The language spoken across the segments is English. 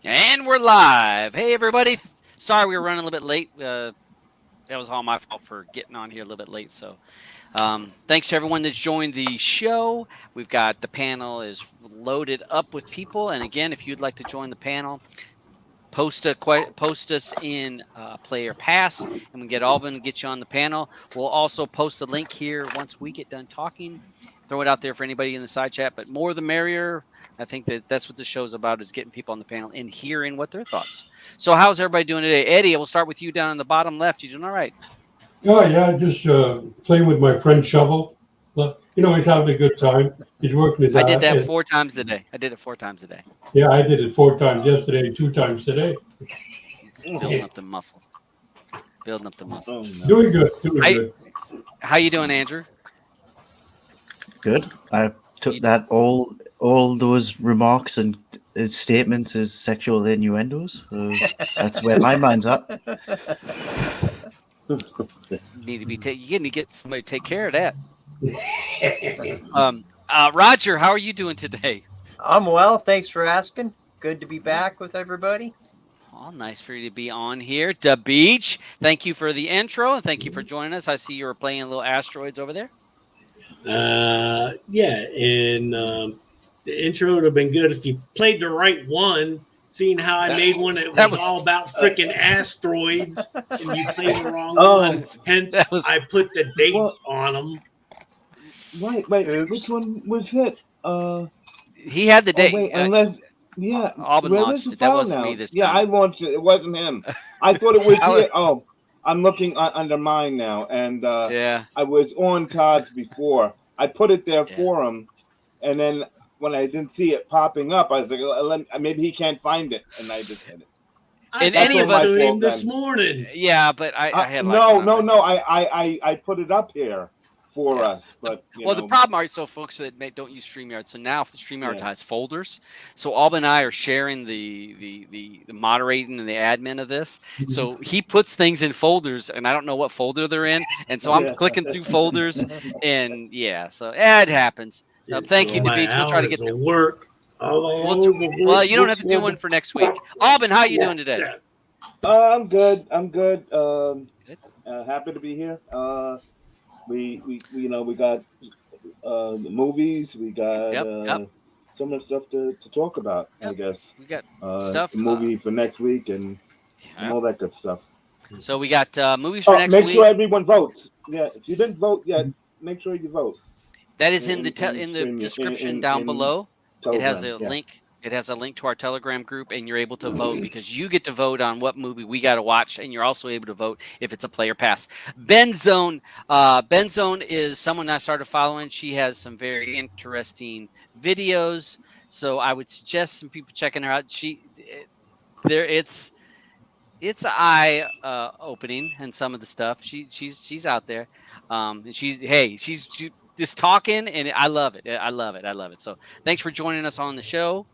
And we're live. Hey, everybody. Sorry we were running a little bit late. That was all my fault for getting on here a little bit late. So thanks to everyone that's joined the show. We've got the panel is loaded up with people. And again, if you'd like to join the panel, post us in Player Pass, and we get Alvin and get you on the panel. We'll also post a link here once we get done talking. Throw it out there for anybody in the side chat, but more the merrier. I think that's what the show's about, is getting people on the panel and hearing what their thoughts. So how's everybody doing today? Eddie, we'll start with you down in the bottom left. You doing all right? Oh, yeah, just playing with my friend Shovel. He's having a good time. He's working his I ass. did that 4 times a day. I did it 4 times a day. Yeah, I did it 4 times yesterday and 2 times today. Building up the muscle. Building up the muscle. Oh, no. Doing good. Good. How you doing, Andrew? Good. I took that all those remarks and statements as sexual innuendos. That's where my mind's at. You need to get somebody to take care of that. Roger, how are you doing today? I'm well. Thanks for asking. Good to be back with everybody. Oh, nice for you to be on here. Da Beach, thank you for the intro and thank you for joining us. I see you were playing little asteroids over there. Yeah, and the intro would have been good if you played the right one. Seeing how I made one that was all about freaking asteroids, and you played the wrong one. Hence, I put the dates on them. Wait, which one was it? He had the date. Alvin launched it. That wasn't me this time. Yeah, I launched it. It wasn't him. I thought it was here. Oh, I'm looking under mine now, and I was on Todd's before. I put it there for him, and then when I didn't see it popping up, I was like, maybe he can't find it, and I just hit it. And any of us him this morning. Yeah, but I had no. I put it up here for us, but the problem are folks that don't use StreamYard. So now StreamYard has folders. So Alban and I are sharing the moderating and the admin of this. So he puts things in folders, and I don't know what folder they're in, and so I'm clicking through folders, and so it happens. Thank you, Beach. We'll try to get to work. Well, you don't have to do one for next week. Alban, how are you doing today? I'm good. Happy to be here. We got the movies. We got so much stuff to talk about. I guess we got stuff. The movie for next week and all that good stuff. So we got movies for next week. Make sure everyone votes. Yeah, if you didn't vote yet, make sure you vote. That is in the description down below. Telegram, it has a link. It has a link to our Telegram group, and you're able to vote because you get to vote on what movie we got to watch, and you're also able to vote if it's a player pass. Benzone is someone I started following. She has some very interesting videos, so I would suggest some people checking her out. It's eye opening and some of the stuff. She's out there, and she's just talking, and I love it. I love it. So thanks for joining us on the show.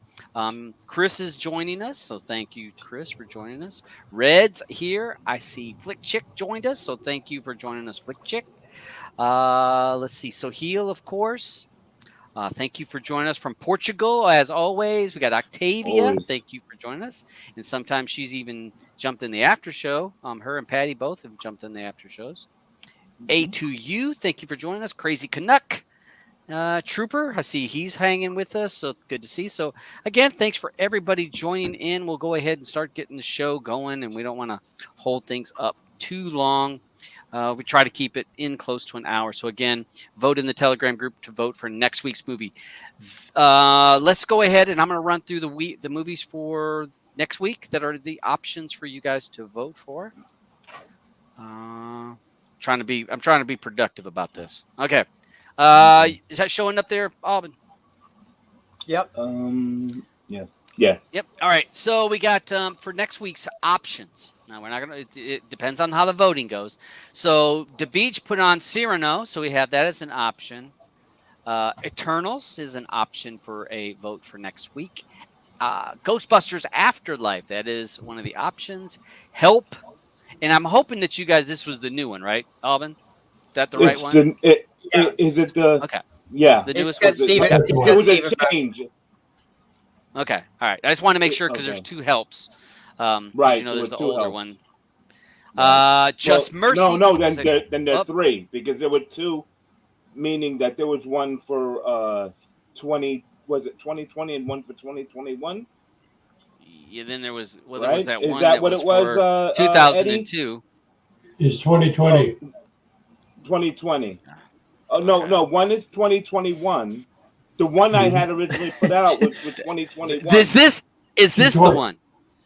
Chris is joining us, so thank you, Chris, for joining us. Red's here. I see Flick Chick joined us, so thank you for joining us, Flick Chick. Let's see. So Heel, of course. Thank you for joining us from Portugal, as always. We got Octavia. Thank you for joining us. And sometimes she's even jumped in the after show. Her and Patty both have jumped in the after shows. A2U, thank you for joining us. Crazy Canuck. Trooper, I see he's hanging with us, so good to see. So again, thanks for everybody joining in. We'll go ahead and start getting the show going, and we don't want to hold things up too long. We try to keep it in close to an hour. So again, vote in the Telegram group to vote for next week's movie. Let's go ahead, and I'm going to run through the movies for next week that are the options for you guys to vote for. I'm trying to be productive about this. Okay. Is that showing up there, Alvin? Yep. Yeah. Yep. All right. So we got for next week's options. Now we're not gonna. It depends on how the voting goes. So the Beach put on Cyrano, so we have that as an option. Eternals is an option for a vote for next week. Ghostbusters Afterlife, that is one of the options. Help, and I'm hoping that you guys. This was the new one, right, Alvin? Is that the right one? Is it the? Okay. Yeah. The newest one. It was a change. Okay. All right. I just want to make sure because there's Okay. two helps. Right, You know, there there's were the two older helps. one. Right. Just Well, Mercy. No, which was then there are oh, three because there were two, meaning that there was one for 2020 and one for 2021, yeah, then there was there was right? that Is one that that what was it was, for Eddie? 2002. It's Oh, 2020. 2020. Oh no, Okay. no, one is 2021. The one I had originally put out was for 2021. Is this the 2020. one?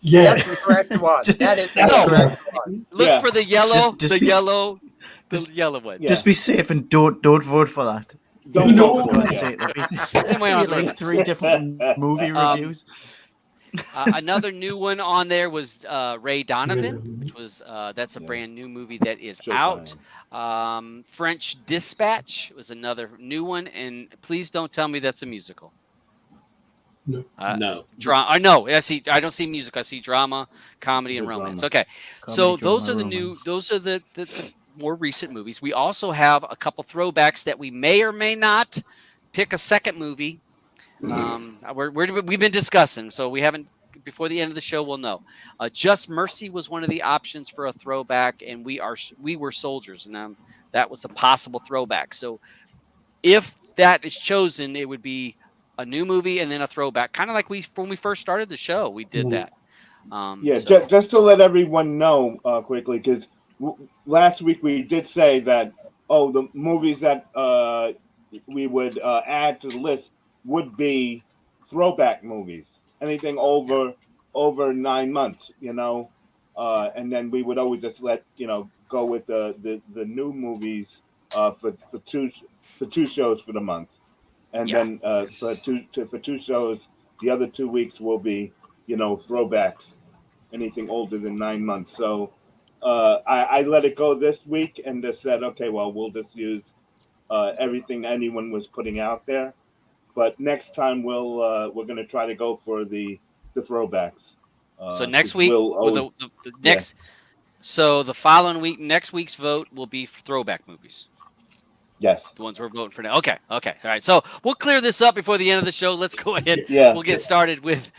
Yes. That's the correct one. That is the So- correct one. Look Yeah. for the yellow, Just the be- yellow, just- the yellow one. Yeah. Just be safe and don't vote for that. Don't No. vote for God's it. Yeah. sake, there'll be, Then we don't have to worry like 3 different movie reviews. Another new one on there was Ray Donovan, which was that's a Yes. brand new movie that is Showtime. out. French Dispatch was another new one, and please don't tell me that's a musical. No. No. Drama. No, I don't see music. I see drama, comedy, and The romance. drama. Okay, so Comedy, those drama, are the new. romance. Those are the more recent movies. We also have a couple throwbacks that we may or may not pick a second movie. We've been discussing, so we haven't. Before the end of the show, we'll know. Just Mercy was one of the options for a throwback, and we were soldiers, and that was a possible throwback. So if that is chosen, it would be a new movie and then a throwback, kind of like when we first started the show, we did that. Yeah, so- just to let everyone know quickly, because last week we did say that the movies that we would add to the list would be throwback movies, anything over 9 months, and then we would always just let go with the new movies for two shows for the month, and then for two shows, the other 2 weeks will be throwbacks, anything older than 9 months. So I let it go this week and just said, okay, well, we'll just use everything anyone was putting out there. But next time we're going to try to go for the throwbacks. So next 'cause week, we'll always- the next. So the following week, next week's vote will be for throwback movies. Yes. The ones we're voting for now. Okay. All right. So we'll clear this up before the end of the show. Let's go ahead. Yeah. We'll get started with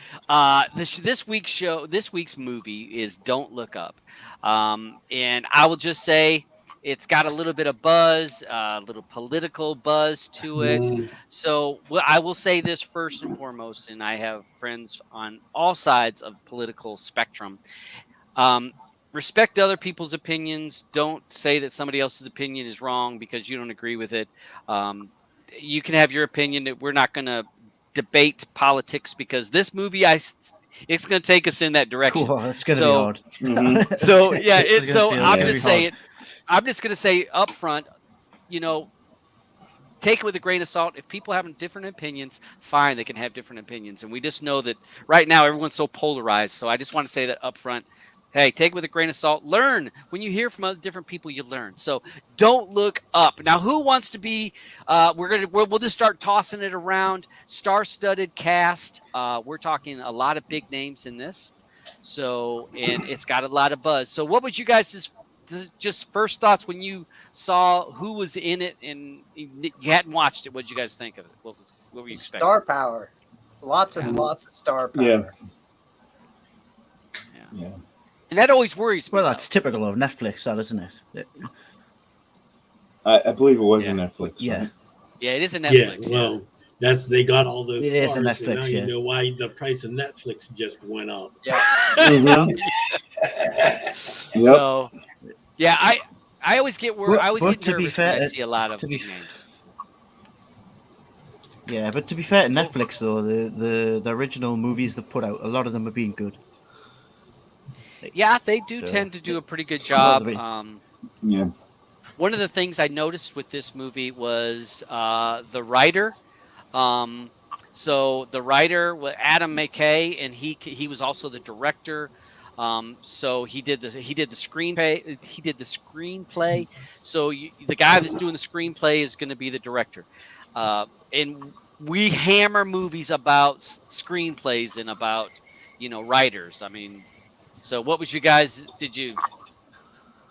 this week's show. This week's movie is Don't Look Up, and I will just say it's got a little bit of buzz, a little political buzz to it. So I will say this first and foremost, and I have friends on all sides of political spectrum. Respect other people's opinions. Don't say that somebody else's opinion is wrong because you don't agree with it. You can have your opinion. We're not going to debate politics because this movie, it's going to take us in that direction. Cool, it's going to be hard. Mhm. So yeah, I'm gonna going to be say hard. it. I'm just going to say up front, take it with a grain of salt. If people have different opinions, fine, they can have different opinions. And we just know that right now everyone's so polarized. So I just want to say that up front. Hey, take it with a grain of salt. Learn. When you hear from other different people, you learn. So Don't Look Up. Now, who wants to be? We'll just start tossing it around. Star-studded cast. We're talking a lot of big names in this. So, and it's got a lot of buzz. So, what was you guys' just first thoughts when you saw who was in it and you hadn't watched it? What did you guys think of it? What were you expecting? Star power. Lots and lots of star power. Yeah. And that always worries me. Well, that's typical of Netflix, that isn't it? I believe it was on Netflix. Yeah. Right? Yeah, it is a Netflix. Yeah, well, they got all those It is a stars, and Netflix, now yeah. you know why the price of Netflix just went up. Yeah. Mhm. Yep. So, yeah, I always get worried. I always But get to be nervous fair, when I see a lot of to be big names. Yeah, but to be fair to Netflix, though, the original movies they've put out, a lot of them have been good. Yeah, they do So- tend to do a pretty good Well, job. they- Yeah. One of the things I noticed with this movie was the writer. So the writer was Adam McKay, and he was also the director. So he did the screenplay. He did the screenplay. So the guy that's doing the screenplay is going to be the director. And we hammer movies about screenplays and about writers. I mean, so what was you guys?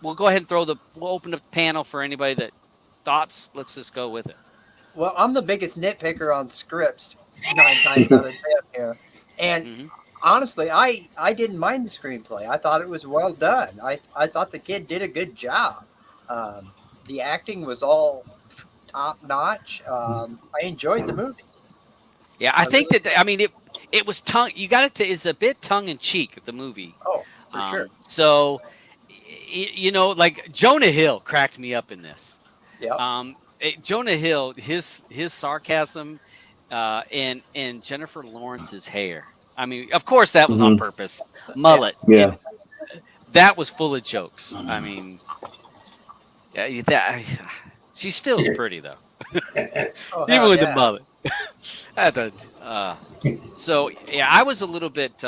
We'll go ahead and we'll open the panel for anybody that thoughts. Let's just go with it. Well, I'm the biggest nitpicker on scripts 9 times out of 10 here. And honestly, I didn't mind the screenplay. I thought it was well done. I thought the kid did a good job. The acting was all top notch. I enjoyed the movie. Yeah, I think that I mean it was tongue. You got to. It's a bit tongue in cheek, the movie. Oh, for sure. So, you know, like Jonah Hill cracked me up in this. Yeah. Jonah Hill, his sarcasm, and Jennifer Lawrence's hair. I mean, of course that was on purpose. Mullet. Yeah. That was full of jokes. I mean, she still is pretty though, even with the mullet. So yeah, I was a little bit.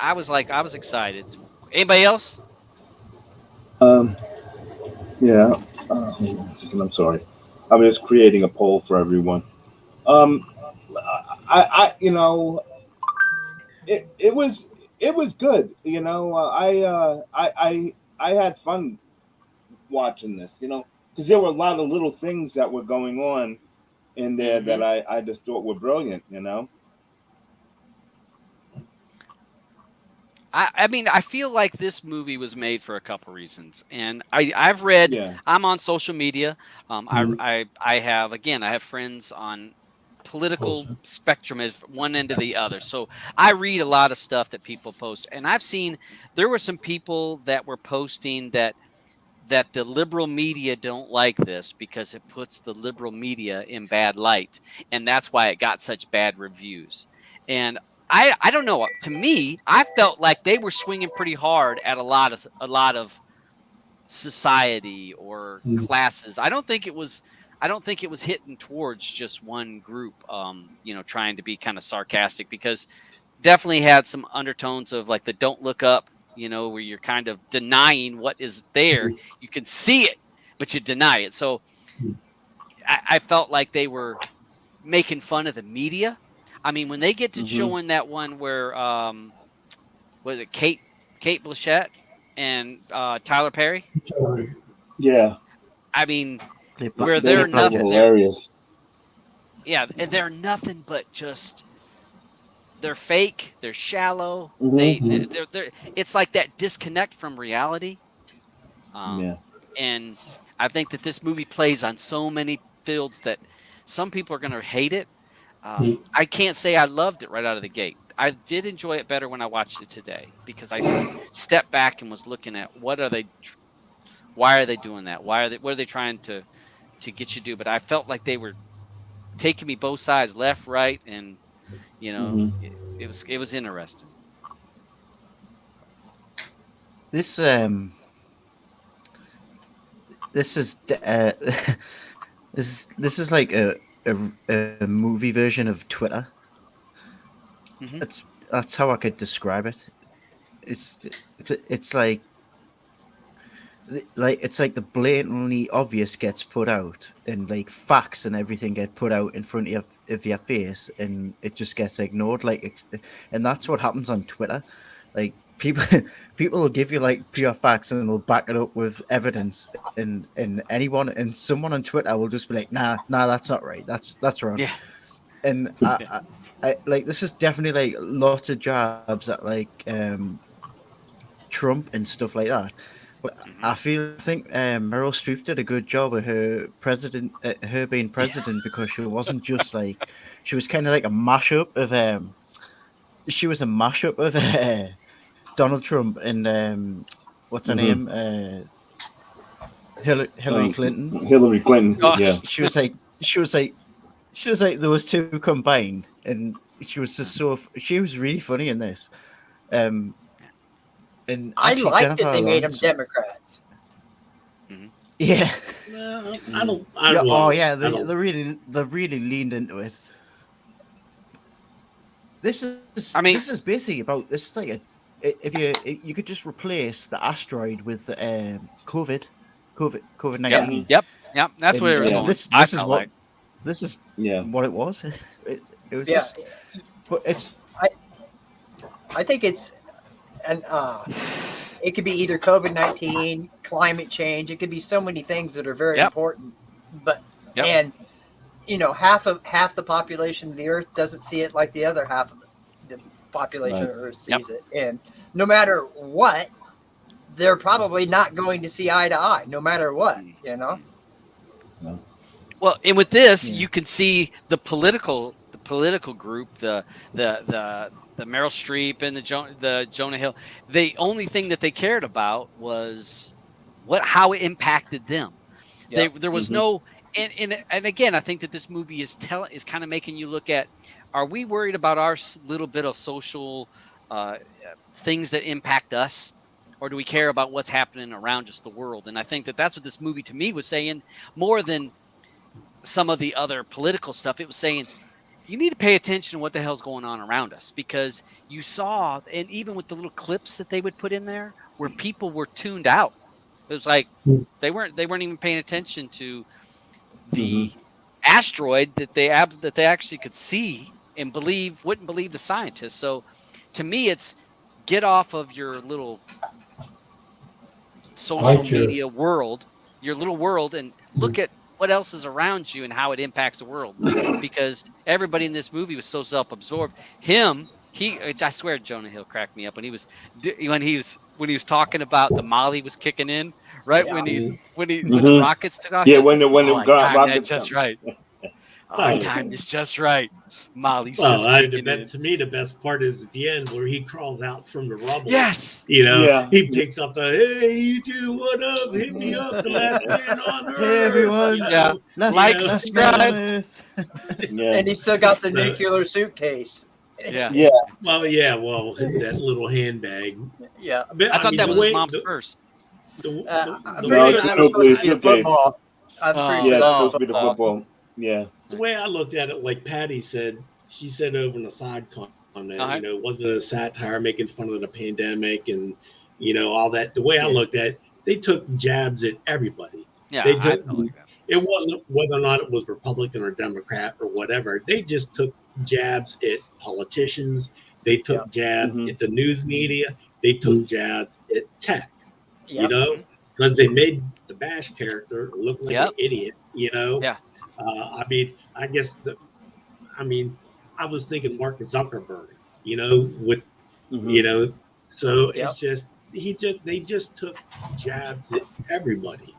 I was excited. Anybody else? Yeah. Hold on a second, I'm sorry. I'm just creating a poll for everyone. I you know, it was good. You know, I had fun watching this. You know, because there were a lot of little things that were going on in there that I just thought were brilliant. You know. I mean, I feel like this movie was made for a couple reasons, and I've read. Yeah. I'm on social media. I have friends on political spectrum as one end to the other, so I read a lot of stuff that people post, and I've seen there were some people that were posting that the liberal media don't like this because it puts the liberal media in bad light, and that's why it got such bad reviews. And I don't know. To me, I felt like they were swinging pretty hard at a lot of society or classes. I don't think it was hitting towards just one group. You know, trying to be kind of sarcastic, because definitely had some undertones of like the "don't look up." You know, where you're kind of denying what is there. You can see it, but you deny it. So I felt like they were making fun of the media. I mean, when they get to showing that one where, was it Kate Blanchett and Tyler Perry? Yeah. I mean, where they're nothing. Hilarious. Yeah, and they're nothing but just. They're fake. They're shallow. They're it's like that disconnect from reality. And I think that this movie plays on so many fields that some people are going to hate it. I can't say I loved it right out of the gate. I did enjoy it better when I watched it today, because I stepped back and was looking at why are they doing that? What are they trying to get you to do? But I felt like they were taking me both sides, left, right, and you know, it was interesting. This is this is like a movie version of Twitter. That's how I could describe it. It's like it's like the blatantly obvious gets put out, and like facts and everything get put out in front of your face, and it just gets ignored. And that's what happens on Twitter. Like people will give you like pure facts, and they'll back it up with evidence, and someone on Twitter will just be like, nah, that's not right. That's wrong. Yeah. And I like, this is definitely like lots of jabs at like Trump and stuff like that. But I think Meryl Streep did a good job of her being president, because she wasn't just like, she was kind of like a mashup of Donald Trump and what's her name, Hillary Clinton. Hillary Clinton. Yeah. She was like those two combined, and she was just she was really funny in this. And I liked that they made them Democrats. Yeah. Well, they really leaned into it. This is basically about this. Like if you could just replace the asteroid with COVID-19. Yep. That's what it was. This is what it was. It was just, but it's. I think it's, and it could be either COVID-19, climate change. It could be so many things that are very important. But and half the population of the Earth doesn't see it like the other half of the population of Earth sees it. And no matter what, they're probably not going to see eye to eye, no matter what, Well, and with this, you can see the political group, the Meryl Streep and the Jonah Hill. The only thing that they cared about was how it impacted them. Yep. There was no, and again, I think that this movie is kind of making you look at: are we worried about our little bit of social things that impact us, or do we care about what's happening around us, the world? And I think that that's what this movie to me was saying more than some of the other political stuff. It was saying you need to pay attention to what the hell's going on around us, because you saw, and even with the little clips that they would put in there where people were tuned out, it was like they weren't even paying attention to the asteroid that they actually could see and wouldn't believe the scientists. So to me, it's get off of your little social media world, your little world, and look at what else is around you and how it impacts the world. Because everybody in this movie was so self-absorbed. I swear Jonah Hill cracked me up when he was talking about the Molly was kicking in, right? When the rockets took off. Yeah, when the rockets just right. I timed this just right. Molly's to me, the best part is at the end where he crawls out from the rubble. Yes. He picks up hey, you two, what up? Hit me up, the last man on Earth. Hey, everyone. Like, subscribe. And he still got the nuclear suitcase. Yeah. Well, that little handbag. Yeah. I thought that was his mom's purse. I'm pretty sure it was supposed to be football. Supposed to be the football. Yeah. The way I looked at it, like Patty said, she said over in the side comment, wasn't a satire making fun of the pandemic and, all that. The way I looked at it, they took jabs at everybody. Yeah, it wasn't whether or not it was Republican or Democrat or whatever. They just took jabs at politicians. They took jabs at the news media. They took jabs at tech, because they made the Bash character look like an idiot, Yeah. I was thinking Mark Zuckerberg, so it's just they just took jabs at everybody.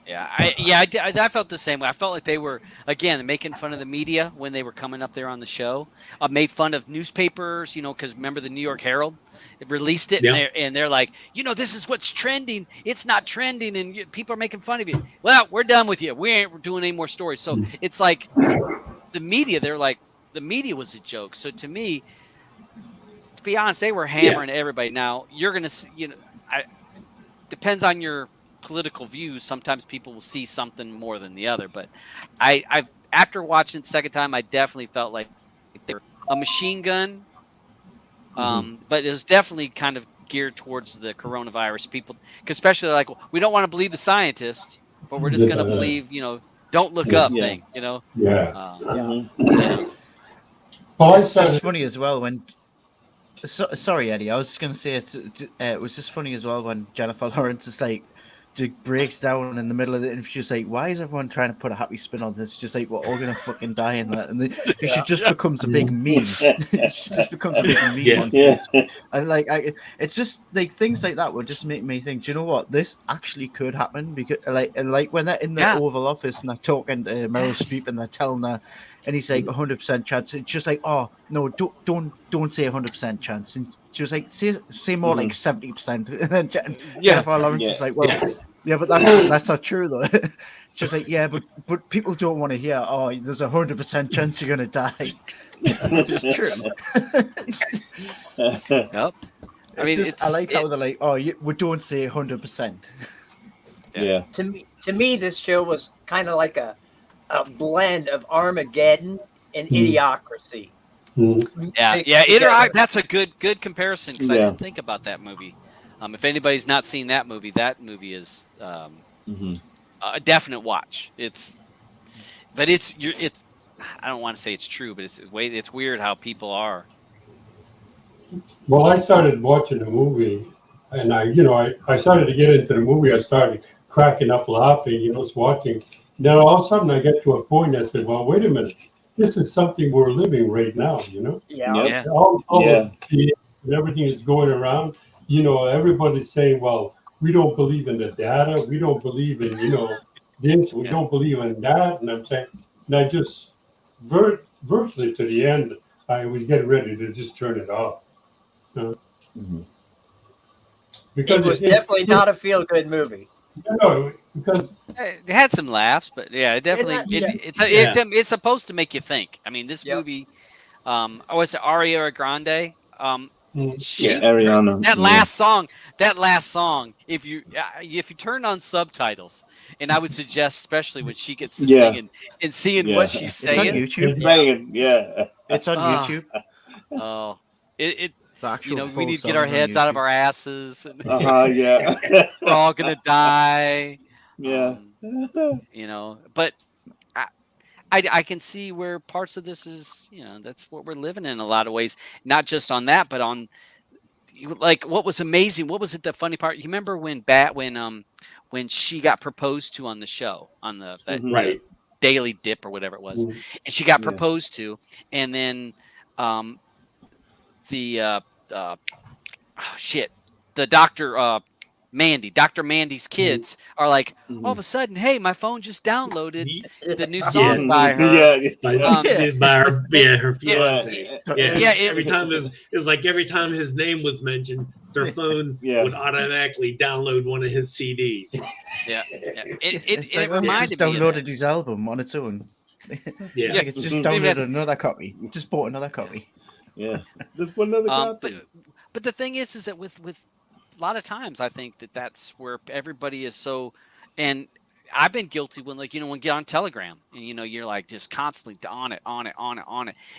Yeah, I felt the same way. I felt like they were, again, making fun of the media when they were coming up there on the show. Made fun of newspapers, because remember the New York Herald? It released it, and they're like, this is what's trending. It's not trending, and people are making fun of you. Well, we're done with you. We ain't doing any more stories. So it's like the media, they're like, the media was a joke. So to me, to be honest, they were hammering everybody. Now, you're going to see, depends on your political views. Sometimes people will see something more than the other, but I've after watching it the second time, I definitely felt like they were a machine gun, but it was definitely kind of geared towards the coronavirus people, especially like, we don't want to believe the scientists, but we're just going to believe, don't look up thing, Well, it's just funny as well when sorry, Eddie, I was just going to say it was just funny as well when Jennifer Lawrence is like, breaks down in the middle of it, and she's like, "Why is everyone trying to put a happy spin on this?" Just like, we're all gonna fucking die in that, and she just becomes a big meme. She just becomes a big meme on Facebook, and it's just like things like that would just make me think, do you know what, this actually could happen? Because like when they're in the Oval Office and they're talking to Meryl Streep and they're telling her, and he's like 100% chance. It's just like, oh no, don't say 100% chance. And she was like, say more like 70%. And then Jennifer Lawrence is like, well, yeah, but that's not true though. She's like, yeah, but people don't want to hear, oh, there's 100% chance you're gonna die. Which is true. Yep. I mean, I like how they're like, oh, we don't say 100%. Yeah. To me, this show was kind of like a blend of Armageddon and Idiocracy. That's a good comparison, because I didn't think about that movie. If anybody's not seen that movie is a definite watch. I don't want to say it's true, but it's weird how people are. Well, I started watching the movie, and I started to get into the movie. I started cracking up laughing, watching. Now all of a sudden I get to a point. I said, "Well, wait a minute. This is something we're living right now." You know, Yeah. all the and everything is going around. You know, everybody's saying, "Well, we don't believe in the data. We don't believe in this. We don't believe in that." And I'm saying, and I just virtually to the end, I was getting ready to just turn it off. Because it was definitely not a feel-good movie. No, because it had some laughs, but yeah, it definitely it's supposed to make you think. I mean, this movie, was it Ariana Grande? Ariana. That last song. If you turn on subtitles, and I would suggest, especially when she gets to singing and seeing what she's saying. It's on YouTube. It's on YouTube. Oh, it. You know, we need to get our heads out of our asses. And yeah. We're all gonna die. Yeah. But I can see where parts of this is, that's what we're living in a lot of ways. Not just on that, but on like what was amazing. What was it? The funny part? You remember when she got proposed to on the show on the Daily Dip or whatever it was, and she got proposed to, and then the Dr. Mandy's kids are like, all of a sudden, hey, my phone just downloaded the new song by her. Her fiance. Every time every time his name was mentioned, their phone would automatically download one of his CDs. It reminded me. Downloaded his album on its own. It's just downloaded another copy. Just bought another copy. Yeah, just one other copy. But the thing is that with a lot of times I think that's where everybody is so, and I've been guilty when when you get on Telegram and you're like just constantly on it,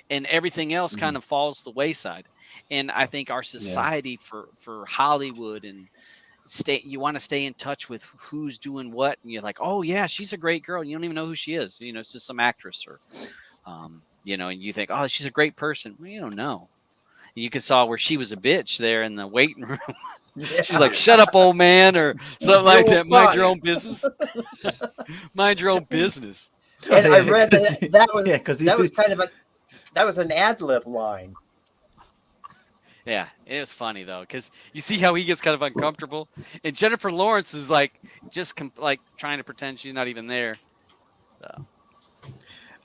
and everything else kind of falls to the wayside. And I think our society for Hollywood and you want to stay in touch with who's doing what, and you're like, oh yeah, she's a great girl. You don't even know who she is. It's just some actress or, and you think, oh, she's a great person. Well, you don't know. You could saw where she was a bitch there in the waiting room. She's like, shut up, old man, or something like that. Mind your own business. Mind your own business. And I read that was an ad-lib line. Yeah, it was funny though, because you see how he gets kind of uncomfortable, and Jennifer Lawrence is like just trying to pretend she's not even there. So.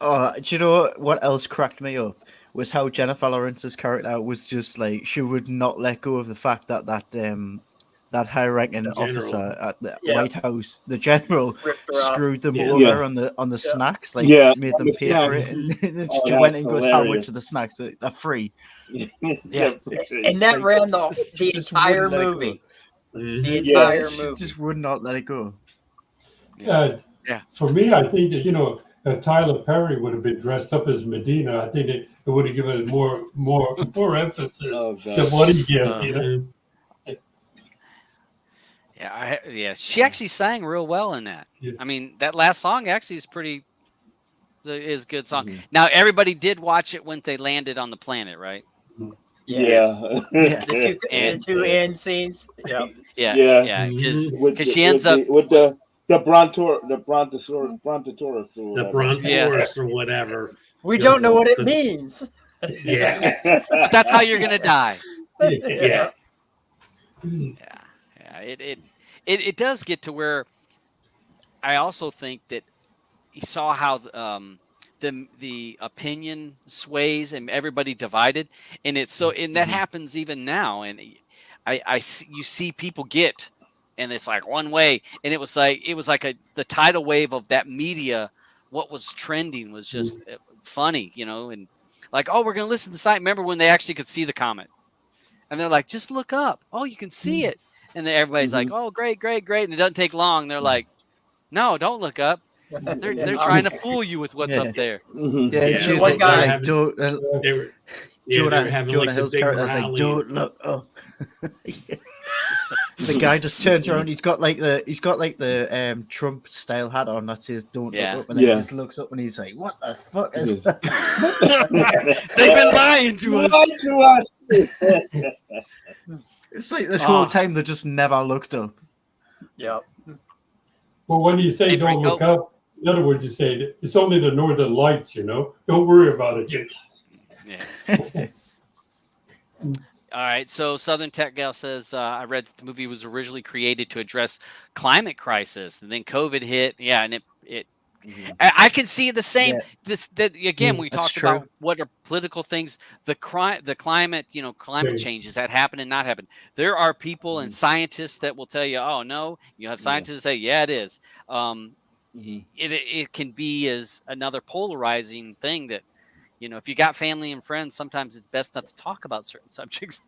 Oh, do you know what else cracked me up? Was how Jennifer Lawrence's character was just like she would not let go of the fact that high-ranking officer at the White House, the general, screwed them over on the snacks, made them pay for it, and then she went and goes, "How much of the snacks are free?" And that ran the entire movie. The entire movie. Just would not let it go. For me, I think that Tyler Perry would have been dressed up as Medina. I think it would have given it more emphasis than what he gave. She actually sang real well in that. Yeah. I mean, that last song actually is is a good song. Mm-hmm. Now, everybody did watch it when they landed on the planet, right? Yes. Yeah. The two end scenes. Yeah. Because she ends up with the Brontosaurus or whatever. We don't know what it means. Yeah. That's how you're gonna die. Yeah. It does get to where I also think that you saw how the opinion sways and everybody divided, and that happens even now. And you see people get, and it's like one way, and it was like the tidal wave of that media. What was trending was just funny, and like, oh, we're gonna listen to the site. Remember when they actually could see the comment, and they're like, just look up. Oh, you can see it. And then everybody's like, "Oh, great!" And it doesn't take long. They're like, "No, don't look up. They're trying to fool you with what's up there." She was like, Jonah Hill's character was like, "Don't look up." The guy just turns around. He's got like the Trump style hat on that says "Don't look up," and then he just looks up and he's like, "What the fuck is that?" They've been lying to us. It's like this whole time they just never looked up. Yeah. Well, when you say don't look up, In other words, you say it's only the northern lights, Don't worry about it. Yeah. All right. So Southern Tech Gal says, I read that the movie was originally created to address climate crisis, and then COVID hit. Yeah, and it I can see the same. Yeah. That again, we That's talked true. about what are political things, the climate, climate changes that happen and not happen. There are people and scientists that will tell you, oh no. You have scientists that say, yeah, it is. It can be as another polarizing thing that, if you got family and friends, sometimes it's best not to talk about certain subjects.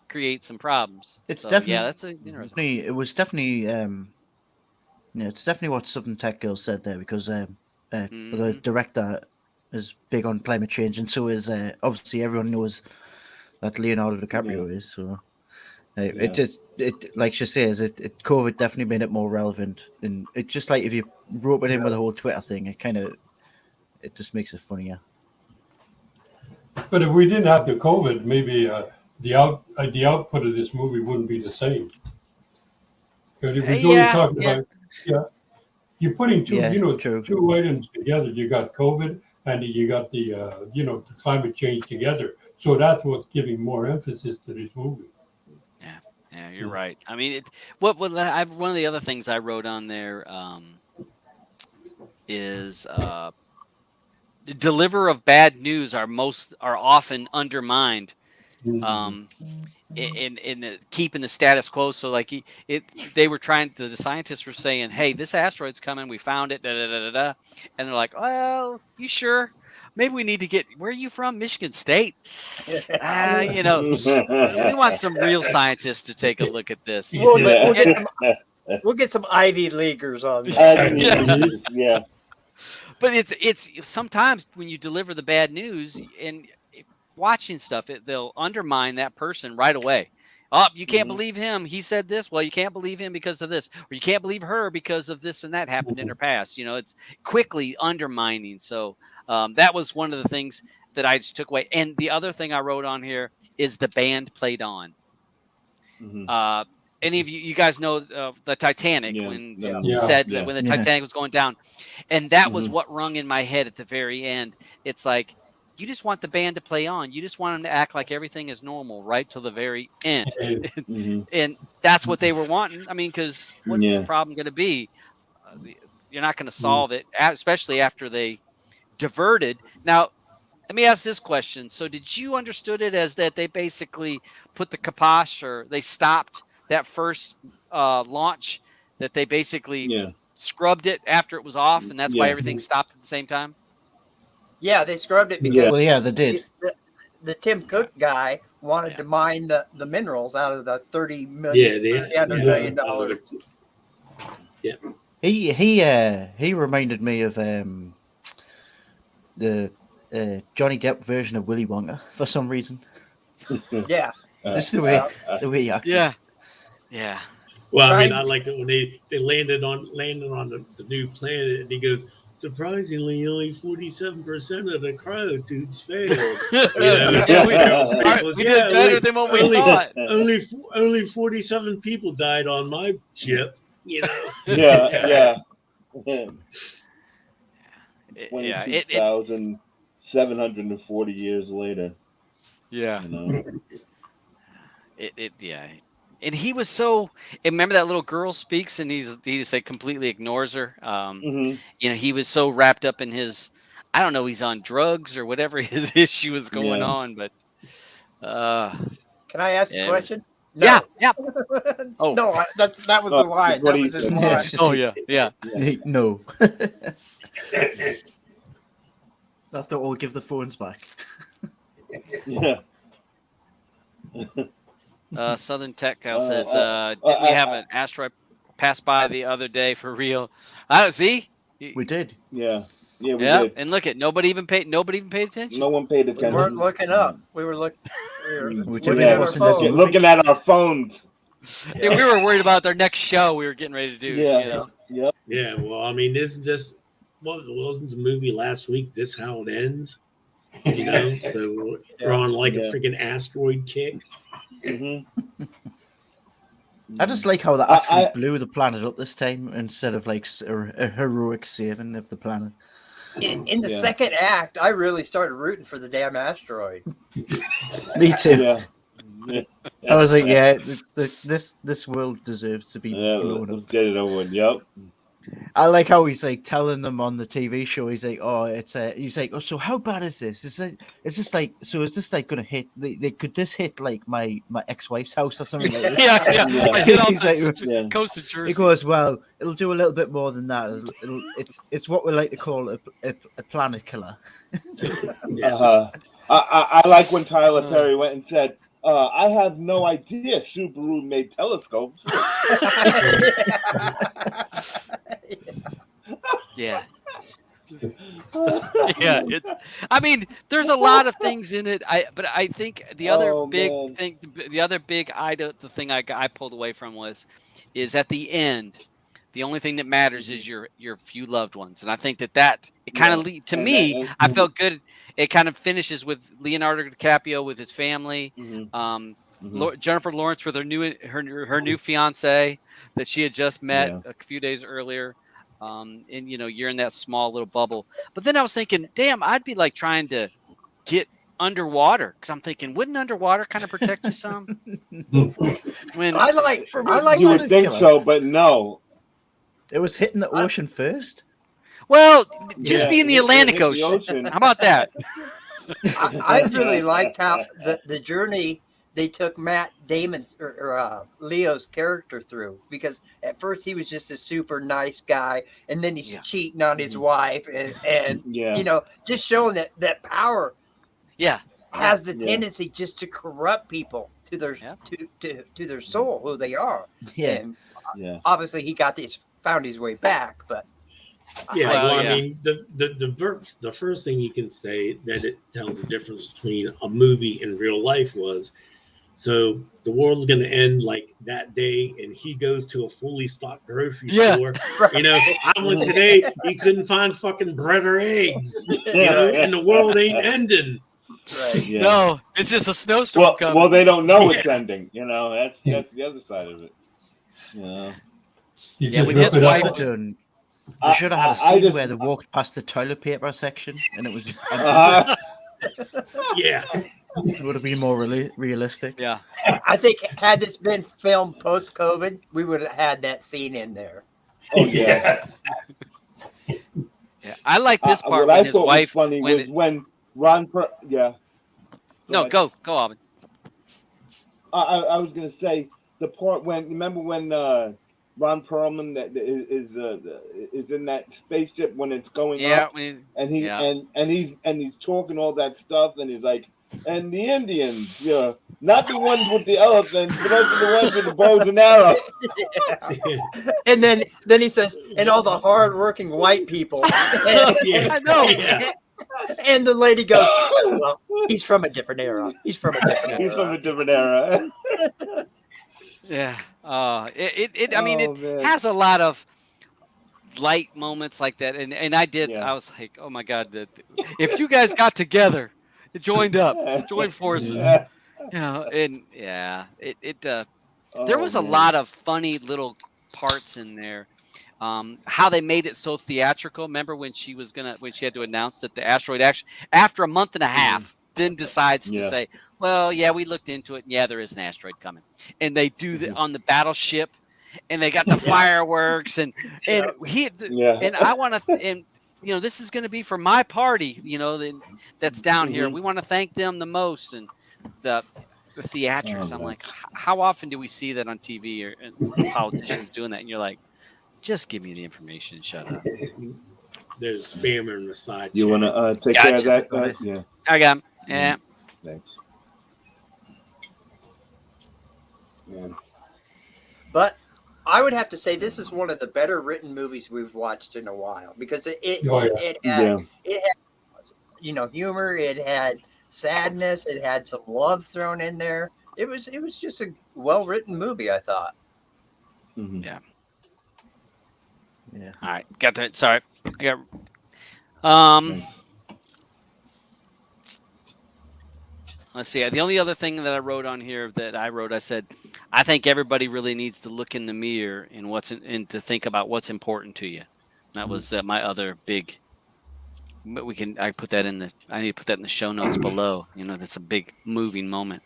Create some problems. It's So, definitely that's interesting. It was definitely it's definitely what Southern Tech Girl said there, because the director is big on climate change, and so is obviously everyone knows that Leonardo DiCaprio is. So it like she says, it COVID definitely made it more relevant, and it's just like if you rope it in with the whole Twitter thing, it just makes it funnier. But if we didn't have the COVID, maybe the output of this movie wouldn't be the same. Because if we're only talking about, you're putting two items together. You got COVID and you got the the climate change together. So that's what's giving more emphasis to this movie. Yeah, you're right. I mean, one of the other things I wrote on there is the deliverer of bad news are often undermined in keeping the status quo. So like the scientists were saying, hey, this asteroid's coming, we found it, and they're like, well, you sure? Maybe we need to where are you from? Michigan State? We want some real scientists to take a look at this. We'll get some Ivy Leaguers on this. Yeah. But it's sometimes when you deliver the bad news and watching stuff, they'll undermine that person right away. Oh, you can't believe him. He said this. Well, you can't believe him because of this, or you can't believe her because of this and that happened in her past. It's quickly undermining. So that was one of the things that I just took away. And the other thing I wrote on here is the band played on. Any of you guys know the Titanic when the Titanic was going down, and that was what rung in my head at the very end. It's like, you just want the band to play on. You just want them to act like everything is normal right till the very end. And that's what they were wanting. I mean, because what's the problem going to be? You're not going to solve it, especially after they diverted. Now, let me ask this question. So did you understood it as that they basically put the kibosh, or they stopped that first launch, that they basically scrubbed it after it was off, and that's why everything stopped at the same time? Yeah, they scrubbed it because they did. The Tim Cook guy wanted to mine the minerals out of the $30 million. Yeah. He reminded me of the Johnny Depp version of Willy Wonka for some reason. Yeah. Just the way he acted. Yeah. Well, I mean, I liked it when they landed on the new planet, and he goes, surprisingly, only 47% of the cryotudes failed. We did better than what we thought. Only 47 people died on my ship. Yeah. 22,740 years later. Yeah. And he was so. And remember that little girl speaks, and he just completely ignores her. He was so wrapped up in his. I don't know. He's on drugs or whatever his issue was going on, but. Can I ask a question? No. Yeah. Oh no, that was the line. That was his line. Oh yeah. No. After all, give the phones back. Yeah. Southern Tech Cal says, did we have an asteroid pass by the other day for real? See? We did. Yeah. Yeah, we did. And look at nobody even paid attention. No one paid attention. We weren't looking up. We were looking at our phones. Yeah, we were worried about our next show we were getting ready to do. Yeah. Yeah, well, I mean, isn't wasn't the movie last week, This How It Ends? So we're on like a freaking asteroid kick. I just like how they actually blew the planet up this time instead of like a heroic saving of the planet. In the second act, I really started rooting for the damn asteroid. Me too. Yeah. I was like, this world deserves to be blown up. Let's get it over with. Yep. I like how he's like telling them on the TV show. He's like, he's like, oh, so how bad is this? Is this like gonna hit? Could this hit like my ex-wife's house or something like that? He's like, coast to Jersey. He goes, well, it'll do a little bit more than that. It's what we like to call a planet killer. I like when Tyler Perry went and said, I have no idea Subaru made telescopes. Yeah. Yeah, I mean, there's a lot of things in it. But I think the other thing, the thing I pulled away from is at the end, the only thing that matters is your few loved ones, and I think that it kind of to me, I felt good. It kind of finishes with Leonardo DiCaprio with his family. Jennifer Lawrence with her new fiance that she had just met a few days earlier. And you're in that small little bubble. But then I was thinking, damn, I'd be like trying to get underwater because I'm thinking, wouldn't underwater kind of protect you some? I like you would think so, but no. It was hitting the ocean first. Well, just be in the Atlantic Ocean. How about that? I really liked how the journey they took Matt Damon's or Leo's character through, because at first he was just a super nice guy, and then he's cheating on his wife, and just showing that power has the tendency just to corrupt people to their to their soul, who they are. And obviously he found his way back, but I mean, the first thing you can say that it tells the difference between a movie and real life was, so the world's going to end like that day, and he goes to a fully stocked grocery store. I went today, he couldn't find fucking bread or eggs, and the world ain't ending. Right. Yeah. No, it's just a snowstorm coming. Well, they don't know it's ending. That's the other side of it. When his wife they should have had a scene where they walked past the toilet paper section and it was just it would have been more realistic. Yeah. I think had this been filmed post-COVID, we would have had that scene in there. Oh yeah. I like this part when his thought wife was funny was when Ron Go, Alvin. I was gonna say the part when Ron Perlman that is in that spaceship when it's going up, and he's talking all that stuff, and he's like, and the Indians, not the ones with the elephants, but also the ones with the bows and arrows. And then he says, and all the hard-working white people. I know. And the lady goes, well, he's from a different era. He's from a different era. Yeah. It has a lot of light moments like that. And I was like, oh my God, if you guys got together, joined forces, there was a lot of funny little parts in there. How they made it so theatrical. Remember when she had to announce that the asteroid actually, after a month and a half, then decides to say, well, we looked into it, and there is an asteroid coming. And they do that on the battleship, and they got the fireworks, and I want to, and this is going to be for my party, that's down here. We want to thank them the most, and the theatrics. I'm like, how often do we see that on TV or politicians doing that? And you're like, just give me the information. Shut up. There's spammer in the side. You want to take care of that? Yeah. I got him. Yeah. Thanks. Yeah. But I would have to say this is one of the better written movies we've watched in a while, because it had humor, it had sadness, it had some love thrown in there. It was just a well written movie, I thought. Mm-hmm. Yeah. Yeah. All right. Got that. Sorry. I got. Let's see. The only other thing that I wrote on here I said, I think everybody really needs to look in the mirror and to think about what's important to you. That was my other big. But I put that in I need to put that in the show notes below. That's a big moving moment.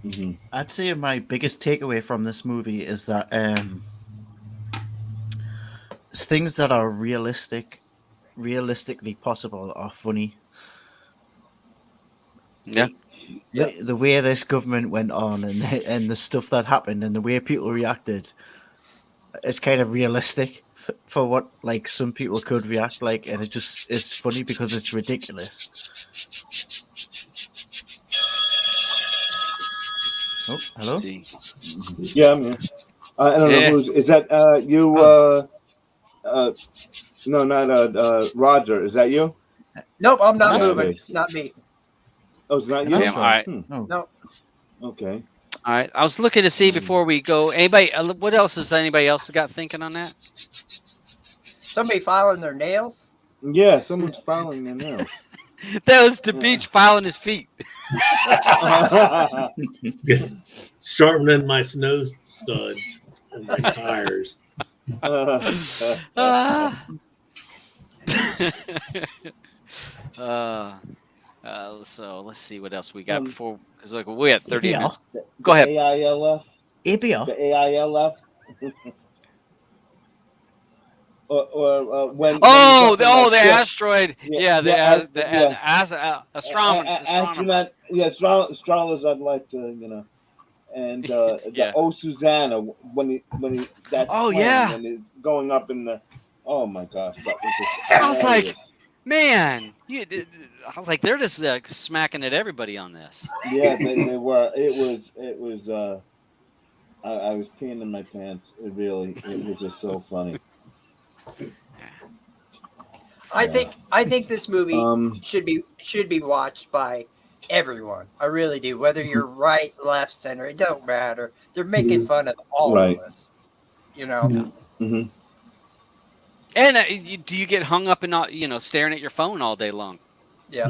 Mm-hmm. I'd say my biggest takeaway from this movie is that things that are realistically possible are funny. Yeah. The way this government went on and the stuff that happened and the way people reacted is kind of realistic for what like some people could react like, and it's funny because it's ridiculous. Oh, hello. Yeah, I'm here. I don't know is that you? No, not Roger. Is that you? Nope, I'm not moving. It's not me. Oh, it's not you. All right. No. Okay. All right. I was looking to see before we go. Anybody? What else has anybody else got thinking on that? Somebody filing their nails? Yeah, someone's filing their nails. That was the beach filing his feet. Sharpening my snow studs and my tires. So let's see what else we got before, because we had 30 minutes. Go ahead. AILF. ABR. The AILF. or when the asteroid. astronaut. Yeah, astrologers. I'd like to, and the Susanna when that's when it's going up in the. Oh my gosh, that was just I was like, man, I was like, they're just smacking at everybody on this. Yeah, they were. It was. I was peeing in my pants. It was just so funny. I think this movie should be watched by everyone. I really do. Whether you're right, left, center, it don't matter. They're making fun of all of us. Mm-hmm. And do you get hung up in staring at your phone all day long? Yeah.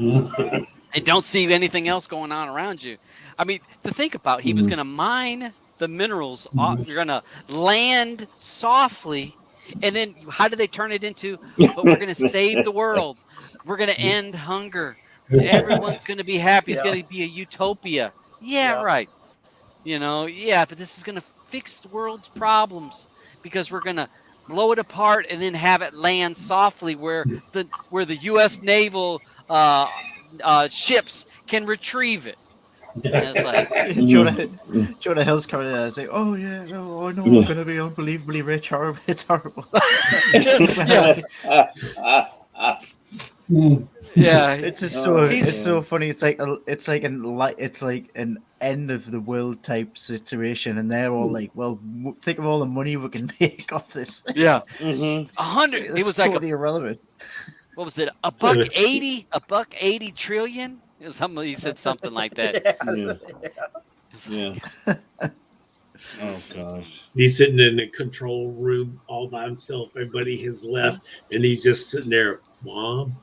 And don't see anything else going on around you. I mean, to think about, he was going to mine the minerals. You're going to land softly. And then how do they turn it into, but we're going to save the world. We're going to end hunger. Everyone's going to be happy. It's going to be a utopia. Yeah, right. But this is going to fix the world's problems because we're going to blow it apart and then have it land softly where the U.S. naval ships can retrieve it. And it's like Jonah Hill's coming in and saying, "Oh yeah, no, I know we're going to be unbelievably rich. Horrible, it's horrible." It's just it's so funny. It's like an end of the world type situation, and they're all like, "Well, think of all the money we can make off this thing." Yeah, 100. It was totally like irrelevant. What was it? $180 trillion. He said something like that. Yeah. Oh gosh. He's sitting in the control room all by himself. Everybody has left, and he's just sitting there. Mom.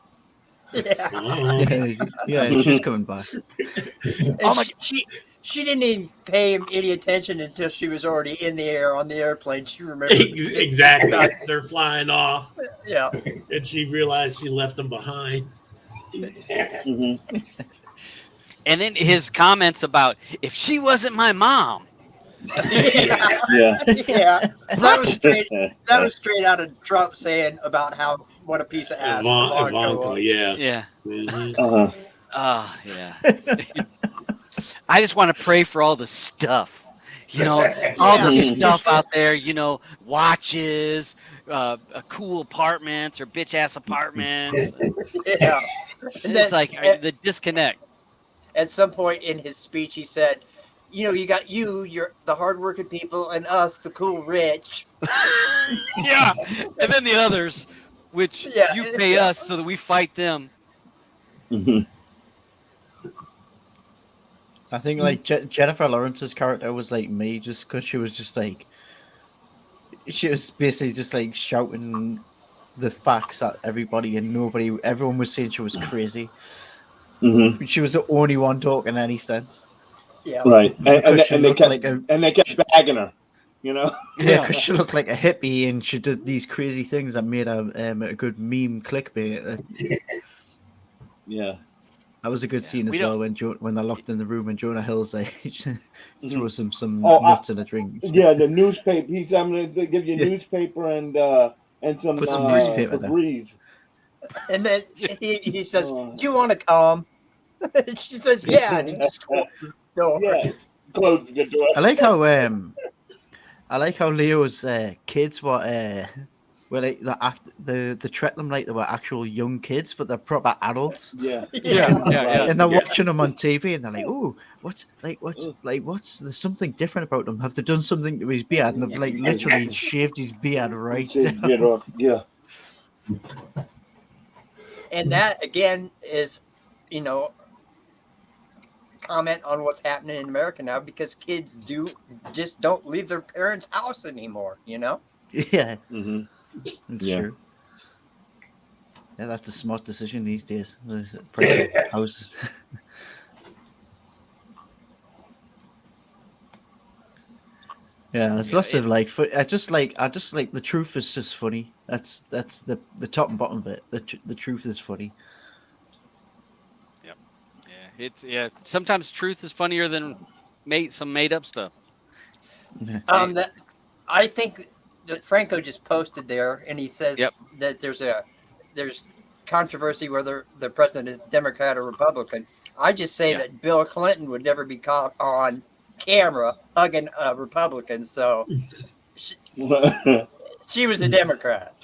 Yeah, she's coming back. She didn't even pay him any attention until she was already in the air on the airplane. She remembered exactly. They're flying off. Yeah, and she realized she left them behind. Mm-hmm. And then his comments about if she wasn't my mom. Yeah. That was straight out of Trump saying about what a piece of ass Ivanka, yeah. Yeah. Mm-hmm. Yeah. I just want to pray for all the stuff, all the stuff out there, watches, cool apartments or bitch ass apartments. Yeah. It's like the disconnect. At some point in his speech, he said, you got you're the hardworking people, and us, the cool rich. Yeah. And then the others, which you pay us so that we fight them. Mm-hmm. I think like Jennifer Lawrence's character was like me, just because she was basically just like shouting the facts at everybody, and everyone was saying she was crazy. Mm-hmm. She was the only one talking any sense. Yeah. Right. And they kept bagging her. Yeah, because she looked like a hippie and she did these crazy things that made a good meme clickbait. Yeah. That was a good scene as well when they're locked in the room and Jonah Hill's throws him some nuts in a drink. Yeah, the newspaper. He's going to give you newspaper and some Febreze. And then he says, "Do you want to come?" And she says, "Yeah." And he just closes the door. Yeah, closes the door. I like how Leo's kids were like the treat them like they were actual young kids, but they're proper adults. Yeah. And they're watching them on TV, and they're like, "Oh, what's there's something different about them? Have they done something to his beard?" And they've like literally shaved his beard right down. Get off. Yeah. And that again is, comment on what's happening in America now, because kids don't leave their parents' house anymore. Yeah. Mm-hmm. It's true. Yeah, that's a smart decision these days. The price of houses. Yeah, there's lots of I just like the truth is just funny. That's the top and bottom of it. The truth is funny. Yep. Yeah. Sometimes truth is funnier than some made up stuff. I think that Franco just posted there, and he says that there's controversy whether the president is Democrat or Republican. I just say that Bill Clinton would never be caught on camera hugging a Republican, so she was a Democrat.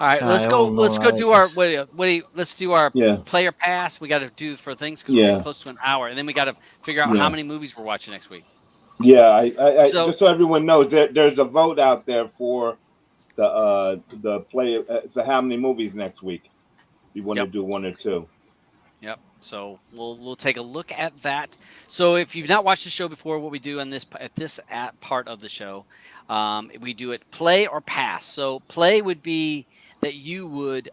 All right, let's go. Let's do our let's do our player pass. We got to do for things because we're getting close to an hour, and then we got to figure out how many movies we're watching next week. Yeah, I just so everyone knows, there's a vote out there for the player for how many movies next week. You want to do one or two? Yep. So we'll take a look at that. So if you've not watched the show before, what we do on this part of the show, we do it play or pass. So play would be that you would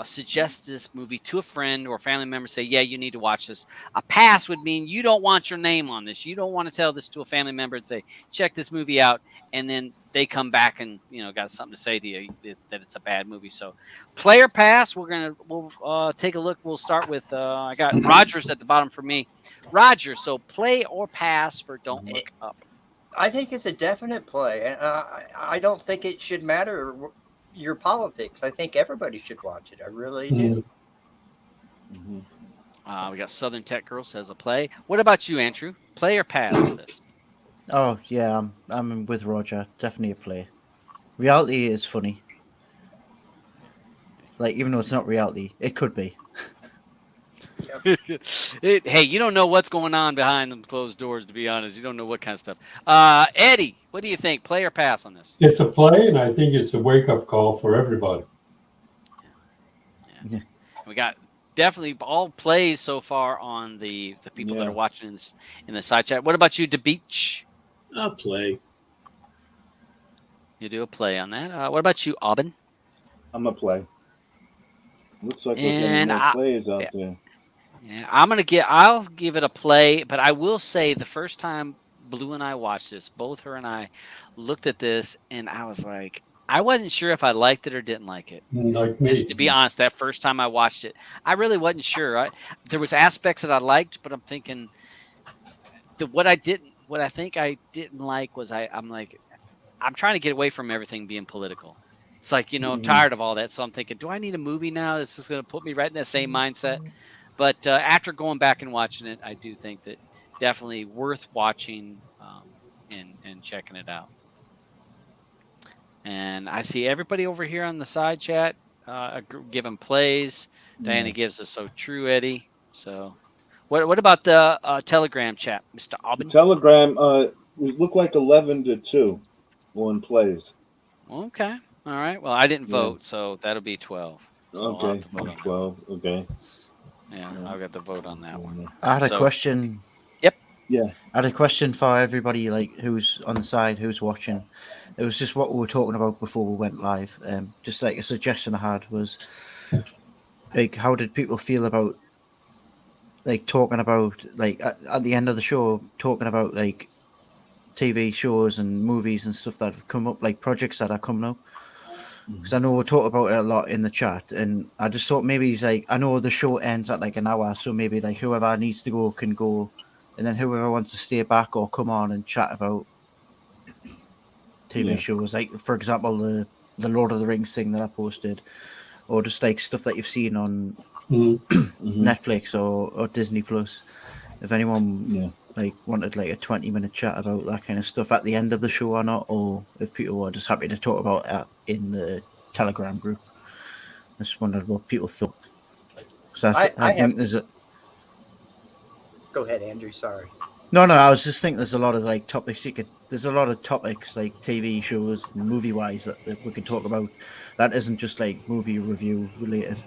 suggest this movie to a friend or family member, say, yeah, you need to watch this. A pass would mean you don't want your name on this. You don't want to tell this to a family member and say, check this movie out, and then they come back and got something to say to you that it's a bad movie. So player pass, we'll take a look. We'll start with I got Rogers at the bottom for me. Rogers, so play or pass for Don't Look Up. I think it's a definite play. I don't think it should matter your politics. I think everybody should watch it. I really do. Mm-hmm. We got Southern Tech Girl says a play. What about you, Andrew? Play or pass for this? Oh yeah, I'm with Roger. Definitely a play. Reality is funny. Like, even though it's not reality, it could be. Hey, you don't know what's going on behind them closed doors, to be honest. You don't know what kind of stuff. Eddie, what do you think? Play or pass on this? It's a play, and I think it's a wake-up call for everybody. Yeah. We got definitely all plays so far on the people that are watching in the side chat. What about you, DeBeach? I'll play. You do a play on that. What about you, Aubin? I'm a play. Looks like there's more plays out there. Yeah, I'll give it a play, but I will say the first time Blue and I watched this, both her and I looked at this, and I was like, I wasn't sure if I liked it or didn't like it. Like me. Just to be honest, that first time I watched it, I really wasn't sure. There was aspects that I liked, but I'm thinking what I think I didn't like was I'm trying to get away from everything being political. It's like, I'm tired of all that. So I'm thinking, do I need a movie now? This is going to put me right in that same mindset. But after going back and watching it, I do think that definitely worth watching and checking it out. And I see everybody over here on the side chat giving plays. Diana gives us so true, Eddie. So what about the Telegram chat, Mr. Aubin? Telegram, it looked like 11-2 on plays. Okay. All right. Well, I didn't vote, so that'll be 12. So okay. 12. Okay. Yeah, I'll get the vote on that one. I had a question. Yep. Yeah. I had a question for everybody, like, who's on the side, who's watching. it was just what we were talking about before we went live. Just like a suggestion I had was, like, how did people feel about, like, talking about, like, at the end of the show, talking about, like, TV shows and movies and stuff that have come up, like projects that are coming up. Because I know we talk about it a lot in the chat, and I just thought maybe he's like, I know the show ends at like an hour, so maybe like whoever needs to go can go, and then whoever wants to stay back or come on and chat about TV shows, like for example the Lord of the Rings thing that I posted, or just like stuff that you've seen on Netflix or Disney Plus. If anyone like wanted like a 20-minute chat about that kind of stuff at the end of the show or not, or if people were just happy to talk about it in the Telegram group. I just wondered what people thought. So I think there's a... Go ahead, Andrew. Sorry. No, I was just thinking there's a lot of like topics there's a lot of topics like TV shows and movie wise that we could talk about that isn't just like movie review related.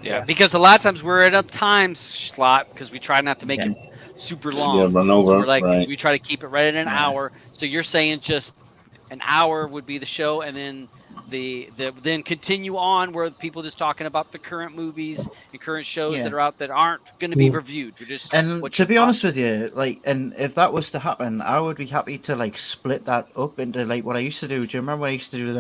Yeah, because a lot of times we're at a time slot because we try not to make it super long. Yeah, run over. So we're like, right. we try to keep it right at an hour. So you're saying just an hour would be the show, and then then continue on where people just talking about the current movies and current shows that are out that aren't going to be reviewed. You're just to be honest with you, like, and if that was to happen, I would be happy to like split that up into like what I used to do. Do you remember when I used to do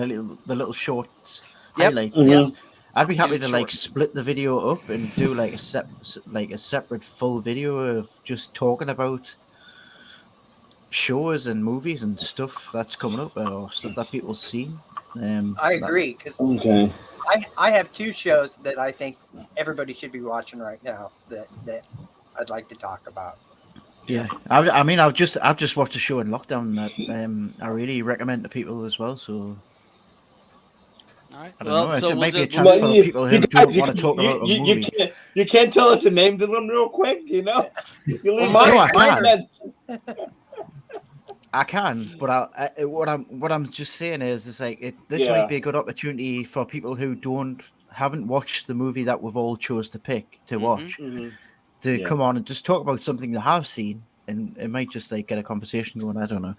the little shorts highlight? Yep. I'd be happy to like split the video up and do like a separate full video of just talking about shows and movies and stuff that's coming up or stuff that people's seen. I agree because I have two shows that I think everybody should be watching right now that I'd like to talk about. Yeah, I mean, I've just watched a show in lockdown that I really recommend to people as well. So. All right. I don't know. So it might be a chance for people who don't want to talk about a movie. You can't tell us the names of them real quick, you know? You leave I can, but what I'm just saying is like this might be a good opportunity for people who haven't watched the movie that we've all chose to pick to watch to come on and just talk about something they have seen, and it might just like get a conversation going. I don't know.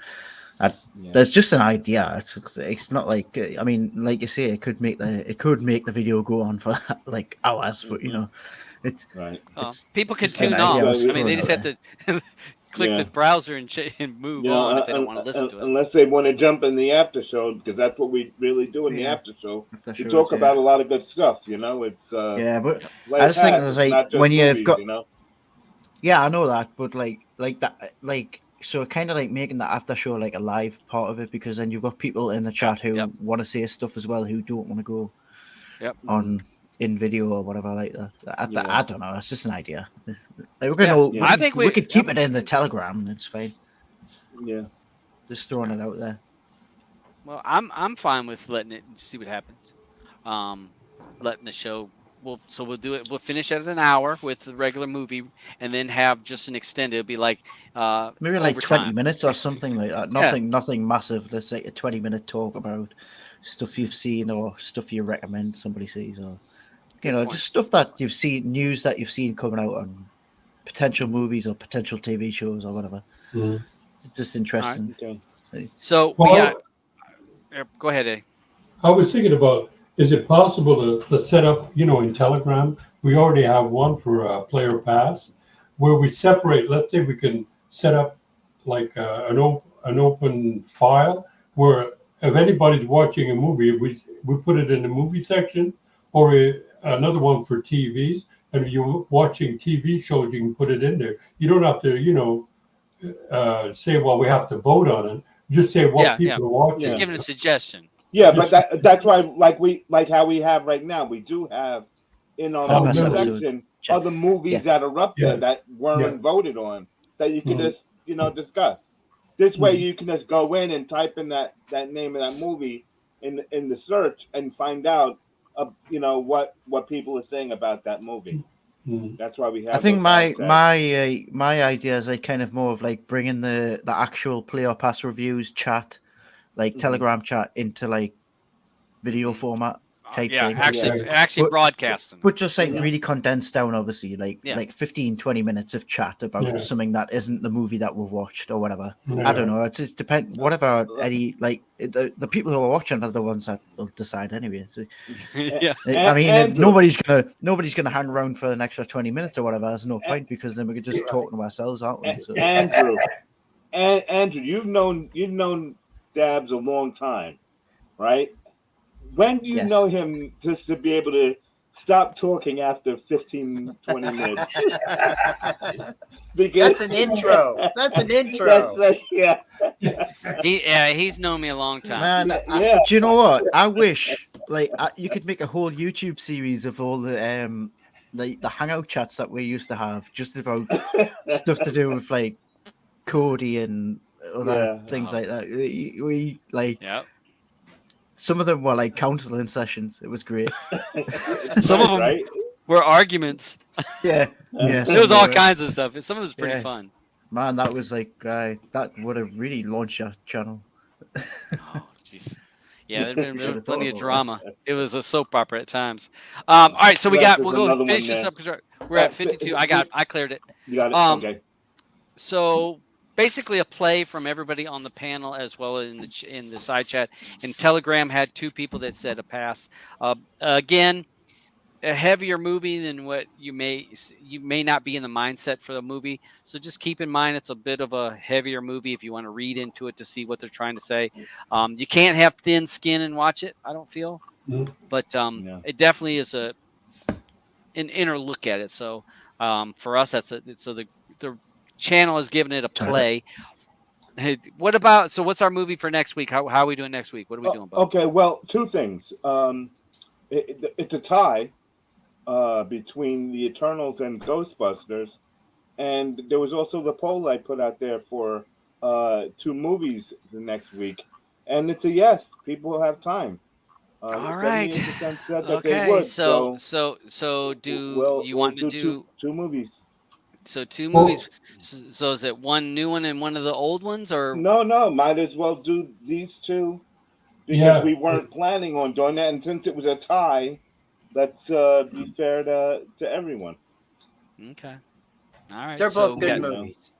There's just an idea. It's not like, I mean, like you say, it could make the video go on for like hours, but you know, it's right. People can tune off. I mean, they just have to click the browser and move on if they don't want to listen to it. Unless they want to jump in the after show, because that's what we really do in the after show. We talk about a lot of good stuff, you know. It's but I just think there's like when you've got, you know? Yeah, I know that, but like that, like. So kind of like making the after show like a live part of it, because then you've got people in the chat who want to say stuff as well who don't want to go on in video or whatever like that. I don't know. It's just an idea. Like, I think we could keep it in the Telegram. It's fine. Yeah, just throwing it out there. Well, I'm fine with letting it see what happens. Letting the show. We'll do it. We'll finish at an hour with the regular movie, and then have just an extended. It'll be like maybe like 20 minutes or something like that. Nothing massive. Let's say a 20-minute talk about stuff you've seen or stuff you recommend somebody sees, or just stuff that you've seen, news that you've seen coming out on potential movies or potential TV shows or whatever. It's just interesting. Right. So go ahead, Eddie. I was thinking about. Is it possible to set up, in Telegram? We already have one for Player Pass, where we separate. Let's say we can set up like an open file where if anybody's watching a movie, we put it in the movie section, or another one for TVs. And if you're watching TV shows, you can put it in there. You don't have to, say, well, we have to vote on it. Just say what people are watching. Just giving a suggestion. Yeah, but that's why, like how we have right now, we do have in our movie section other movies that are up there that weren't voted on that you can just discuss. This way, you can just go in and type in that name of that movie in the search and find out, what people are saying about that movie. That's why we have. I think my idea is like kind of more of like bringing the actual Player Pass reviews chat. Like Telegram chat into like video format type yeah, thing. actually But- broadcasting. But just like really condensed down, obviously, like Yeah. like 15-20 minutes of chat about something that isn't the movie that we've watched or whatever. Yeah. I don't know. It just depends. Whatever any like the people who are watching are the ones that will decide anyway. So, Yeah. I mean, if Andrew. nobody's gonna hang around for an extra 20 minutes or whatever. There's no point because then we could just talk to ourselves, aren't we? So, Andrew, Andrew, you've known Dabs a long time, right? When do you Yes. know him just to be able to stop talking after 15, 20 minutes? Because That's an intro. That's an intro. That's yeah. He's known me a long time. man, Yeah. do you know what? I wish like you could make a whole YouTube series of all the hangout chats that we used to have, just about stuff to do with like Cody and other things like that. We like Yep. some of them were like counseling sessions. It was great. Some of them were arguments. Yeah. There was all kinds of stuff. Some of it was pretty fun. Man, that was like that would have really launched our channel. Oh, jeez. Yeah, there was plenty of thought drama. It was a soap opera at times. All right, so we'll go finish this up because we're at 52. I cleared it. You got it. Okay. So basically, a play from everybody on the panel as well as in the side chat. And Telegram had 2 people that said a pass. Again, a heavier movie than what you may not be in the mindset for the movie. So just keep in mind it's a bit of a heavier movie if you want to read into it to see what they're trying to say. You can't have thin skin and watch it, I don't feel. But it definitely is an inner look at it. So for us, so the channel is giving it a play. Hey, what's our movie for next week? How are we doing next week? What are we doing, Bob? Okay, well, 2 things. It's a tie between the Eternals and Ghostbusters, and there was also the poll I put out there for 2 movies the next week, and it's a yes. People have time. All right. 78% said that they would. So do you want to do 2 movies? So 2 movies. So is it one new one and one of the old ones, or No? Might as well do these 2 because we weren't planning on doing that, and since it was a tie, let's be fair to everyone. Okay. All right. They're both good movies.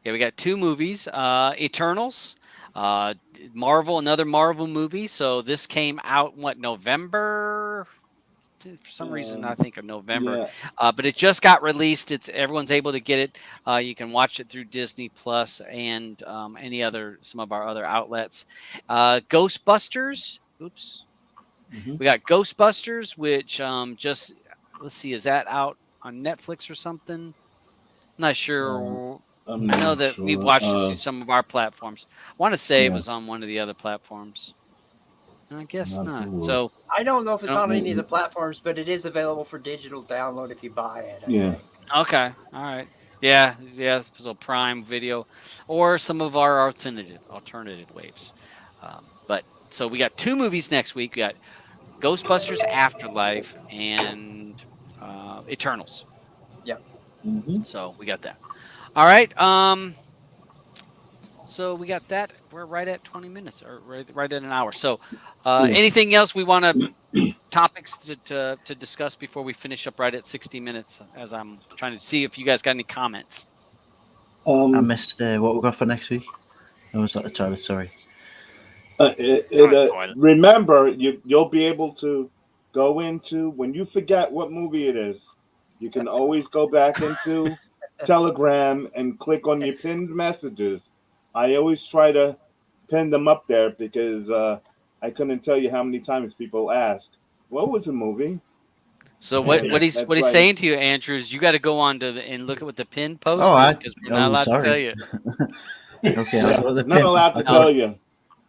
Yeah, we got 2 movies. Eternals, Marvel, another Marvel movie. So this came out November? For some reason, I think of November. Yeah. But it just got released. Everyone's able to get it. You can watch it through Disney Plus and some of our other outlets. Ghostbusters. Oops. We got Ghostbusters, which let's see, is that out on Netflix or something? I'm not sure. I know that we've watched it through some of our platforms. I want to say it was on one of the other platforms. I guess not. Sure. So I don't know if it's on any of the platforms, but it is available for digital download if you buy it. I think. Okay. All right. Yeah. So Prime Video, or some of our alternative waves. But so we got 2 movies next week. We got Ghostbusters Afterlife and Eternals. Yep. So we got that. All right. So we got that. We're right at 20 minutes, or right at an hour. So anything else we want to topics to discuss before we finish up right at 60 minutes? As I'm trying to see if you guys got any comments. I missed what we got for next week. I was at the toilet. Sorry. Remember, you'll be able to go into, when you forget what movie it is, you can always go back into Telegram and click on your pinned messages. I always try to pin them up there because I couldn't tell you how many times people ask, what was the movie? So what he's saying to you, Andrew, is you got to go on to and look at what the pin post is, because we're not allowed to tell you. Okay, not allowed to tell you.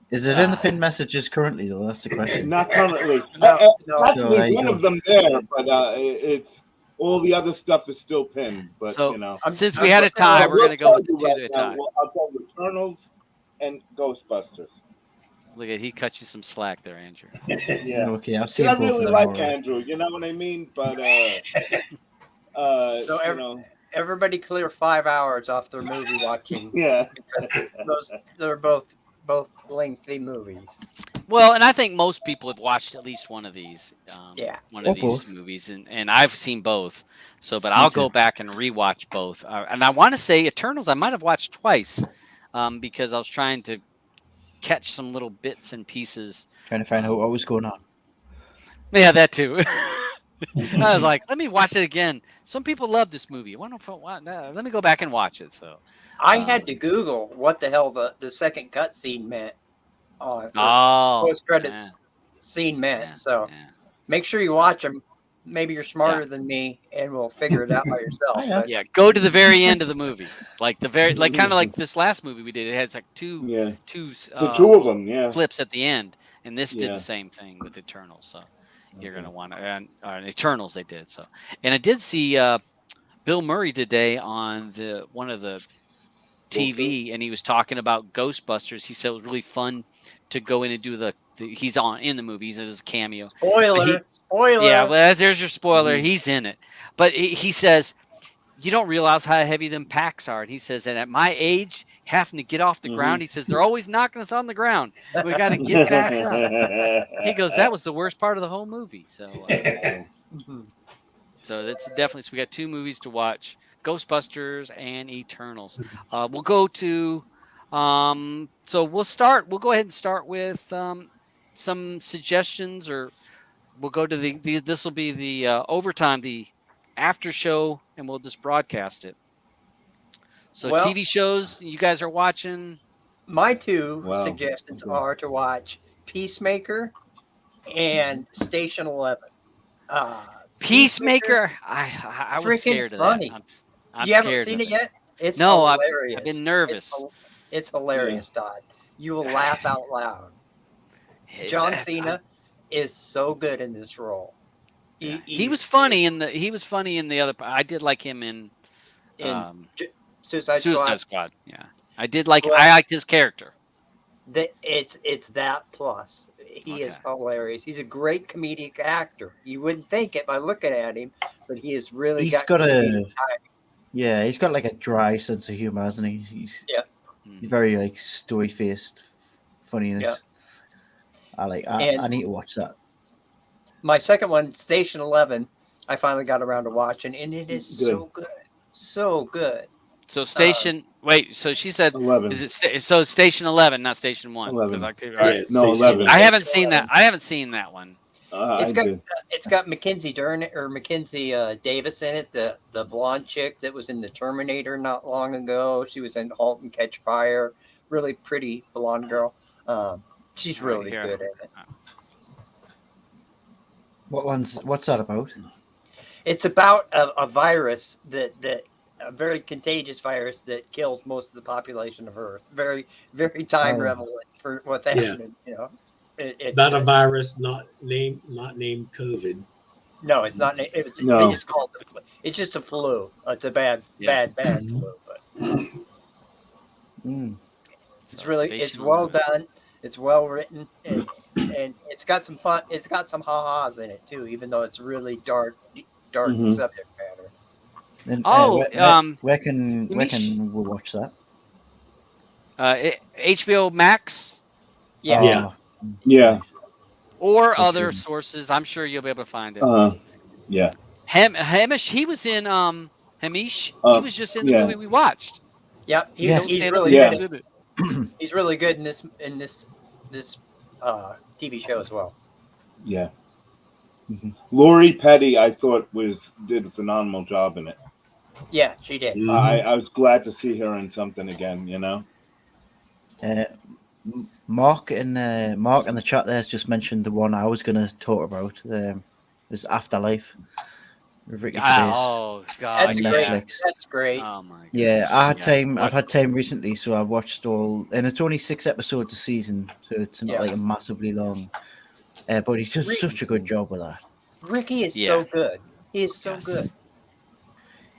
Is it in the pinned messages currently, though? That's the question. Not currently. No. Actually, one of them there, but it's all the other stuff is still pinned. But so, since we had a tie, we're going to go with the 2 to a tie. I'll go with Eternals and Ghostbusters. Look at, he cut you some slack there, Andrew. Yeah. Okay, I've seen I both really of them like already. Andrew. You know what I mean? But everybody clear 5 hours off their movie watching. Yeah. They're both lengthy movies. Well, and I think most people have watched at least one of these. Yeah. One Or of these both. movies, and I've seen both. So, but Me I'll too. go back and rewatch both. And I want to say Eternals. I might have watched twice, because I was trying to catch some little bits and pieces. Trying to find out what was going on. Yeah, that too. I was like, let me watch it again. Some people love this movie. Let me go back and watch it. So I had to Google what the hell the second cut scene meant. Post credits scene meant. yeah, So yeah. make sure you watch them. Maybe you're smarter than me, and we'll figure it out by yourself. But Yeah, go to the very end of the movie, like kind of like this last movie we did. It has like two two of them, clips at the end, and this did the same thing with Eternals. So you're gonna want to, and Eternals they did. So, and I did see Bill Murray today on one of the TV, and he was talking about Ghostbusters. He said it was really fun to go in and do he's in the movie. He's in his cameo. Spoiler. Yeah, well, there's your spoiler. He's in it. But he says, you don't realize how heavy them packs are. And he says, and at my age, having to get off the ground, he says, they're always knocking us on the ground. We got to get back up. He goes, that was the worst part of the whole movie. So, so that's definitely, so we got two movies to watch, Ghostbusters and Eternals. We'll go to, so we'll go ahead and start with some suggestions, or we'll go to this will be the overtime, the after show, and we'll just broadcast it. So TV shows you guys are watching. My two suggestions are to watch Peacemaker and Station 11. Peacemaker, I was scared of funny. that. I'm you haven't seen it yet? It's hilarious. I've been nervous. It's hilarious, Todd. You will laugh out loud. John Cena is so good in this role. He was funny in the other. I did like him in Suicide Squad. Yeah, I liked his character. It's that plus. He is hilarious. He's a great comedic actor. You wouldn't think it by looking at him, but he has really he's got like a dry sense of humor, hasn't he? He's very like story faced funniness. Yeah. I need to watch that. My second one, Station 11, I finally got around to watching, and it is so good. So good. So so she said 11. Is it so Station 11, not Station 1? 11. Right. No, 11. I haven't seen that. I haven't seen that one. It's got Mackenzie Davis in it, the blonde chick that was in the Terminator not long ago. She was in *Halt and Catch Fire*. Really pretty blonde girl. She's really good at it. What's that about? It's about a virus a very contagious virus that kills most of the population of Earth. Very, very time relevant for what's happening. You know, it's not a virus, not named COVID. No, it's not. They just call it. It's just a flu. It's a bad flu. But it's well done. It's well written, and it's got some fun. It's got some ha-has in it too, even though it's really dark subject matter. And, where can we watch that? HBO Max. Yeah. Or other sources. I'm sure you'll be able to find it. Yeah. Hamish, he was in Hamish. He was just in the movie we watched. Yep. He's really good in it. He's really good in this TV show as well. Yeah. Lori Petty, I thought did a phenomenal job in it. Yeah, she did. I was glad to see her in something again. You know. Mark in the chat there's just mentioned the one I was going to talk about. Was Afterlife. With Ricky Gervais. Oh God, that's great. That's great. Oh my God. Yeah, I had time. I've had time recently, so I've watched all, and it's only 6 episodes a season, so it's not like a massively long. But he does such a good job with that. Ricky is so good. He is so good.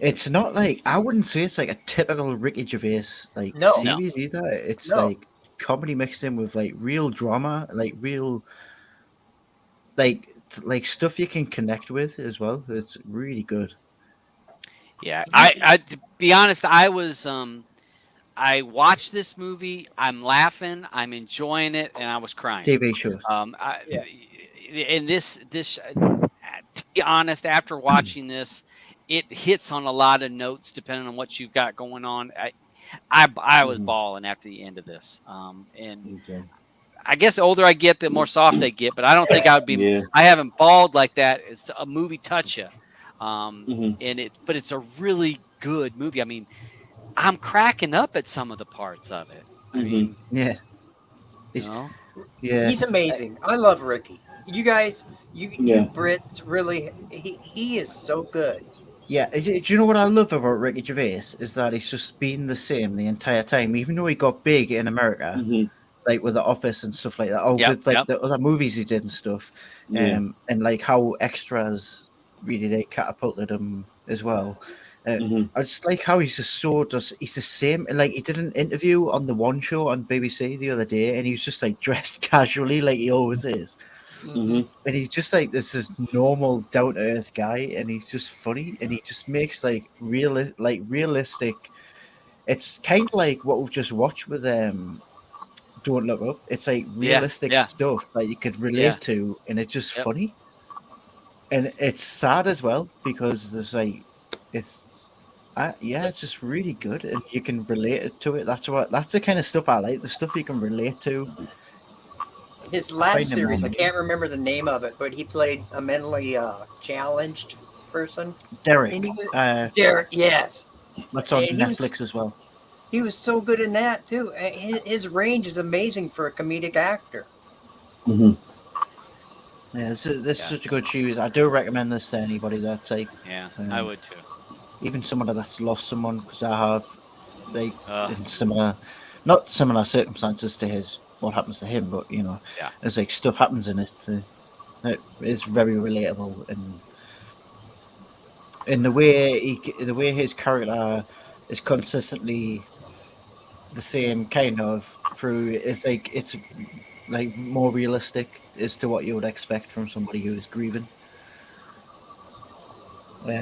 It's not like, I wouldn't say it's like a typical Ricky Gervais series either. It's like comedy mixed in with like real drama, like real like stuff you can connect with as well. It's really good. Yeah, I to be honest, I I watched this movie. I'm laughing. I'm enjoying it, and I was crying. TV shows. And this, to be honest, after watching this, it hits on a lot of notes depending on what you've got going on. I was bawling after the end of this. And I guess the older I get, the more soft I get. But I don't think I would be. Yeah. I haven't bawled like that. It's a movie touch you, but it's a really good movie. I mean, I'm cracking up at some of the parts of it. I mean, yeah, he's amazing. I love Ricky. You guys, you Brits, really, he is so good. Yeah, do you know what I love about Ricky Gervais is that he's just been the same the entire time, even though he got big in America, like with The Office and stuff like that, or with like the other movies he did and stuff, and like how extras really like catapulted him as well. I just like how he's just he's the same. Like he did an interview on the One Show on BBC the other day, and he was just like dressed casually like he always is. And he's just like this normal, down to earth guy, and he's just funny, and he just makes like realistic. It's kind of like what we've just watched with Don't Look Up. It's like realistic stuff that you could relate to, and it's just funny, and it's sad as well because there's like it's just really good, and you can relate to it. That's the kind of stuff I like. The stuff you can relate to. His last series, I can't remember the name of it, but he played a mentally challenged person. Derek. Derek, yes. That's on Netflix as well. He was so good in that, too. His range is amazing for a comedic actor. Yeah, this is such a good series. I do recommend this to anybody that's like... Yeah, I would too. Even someone that's lost someone, because I have, like, in not similar circumstances to what happens to him, but you know, there's like stuff happens in it. It's very relatable, and the way his character is consistently the same kind of through it's like more realistic as to what you would expect from somebody who is grieving.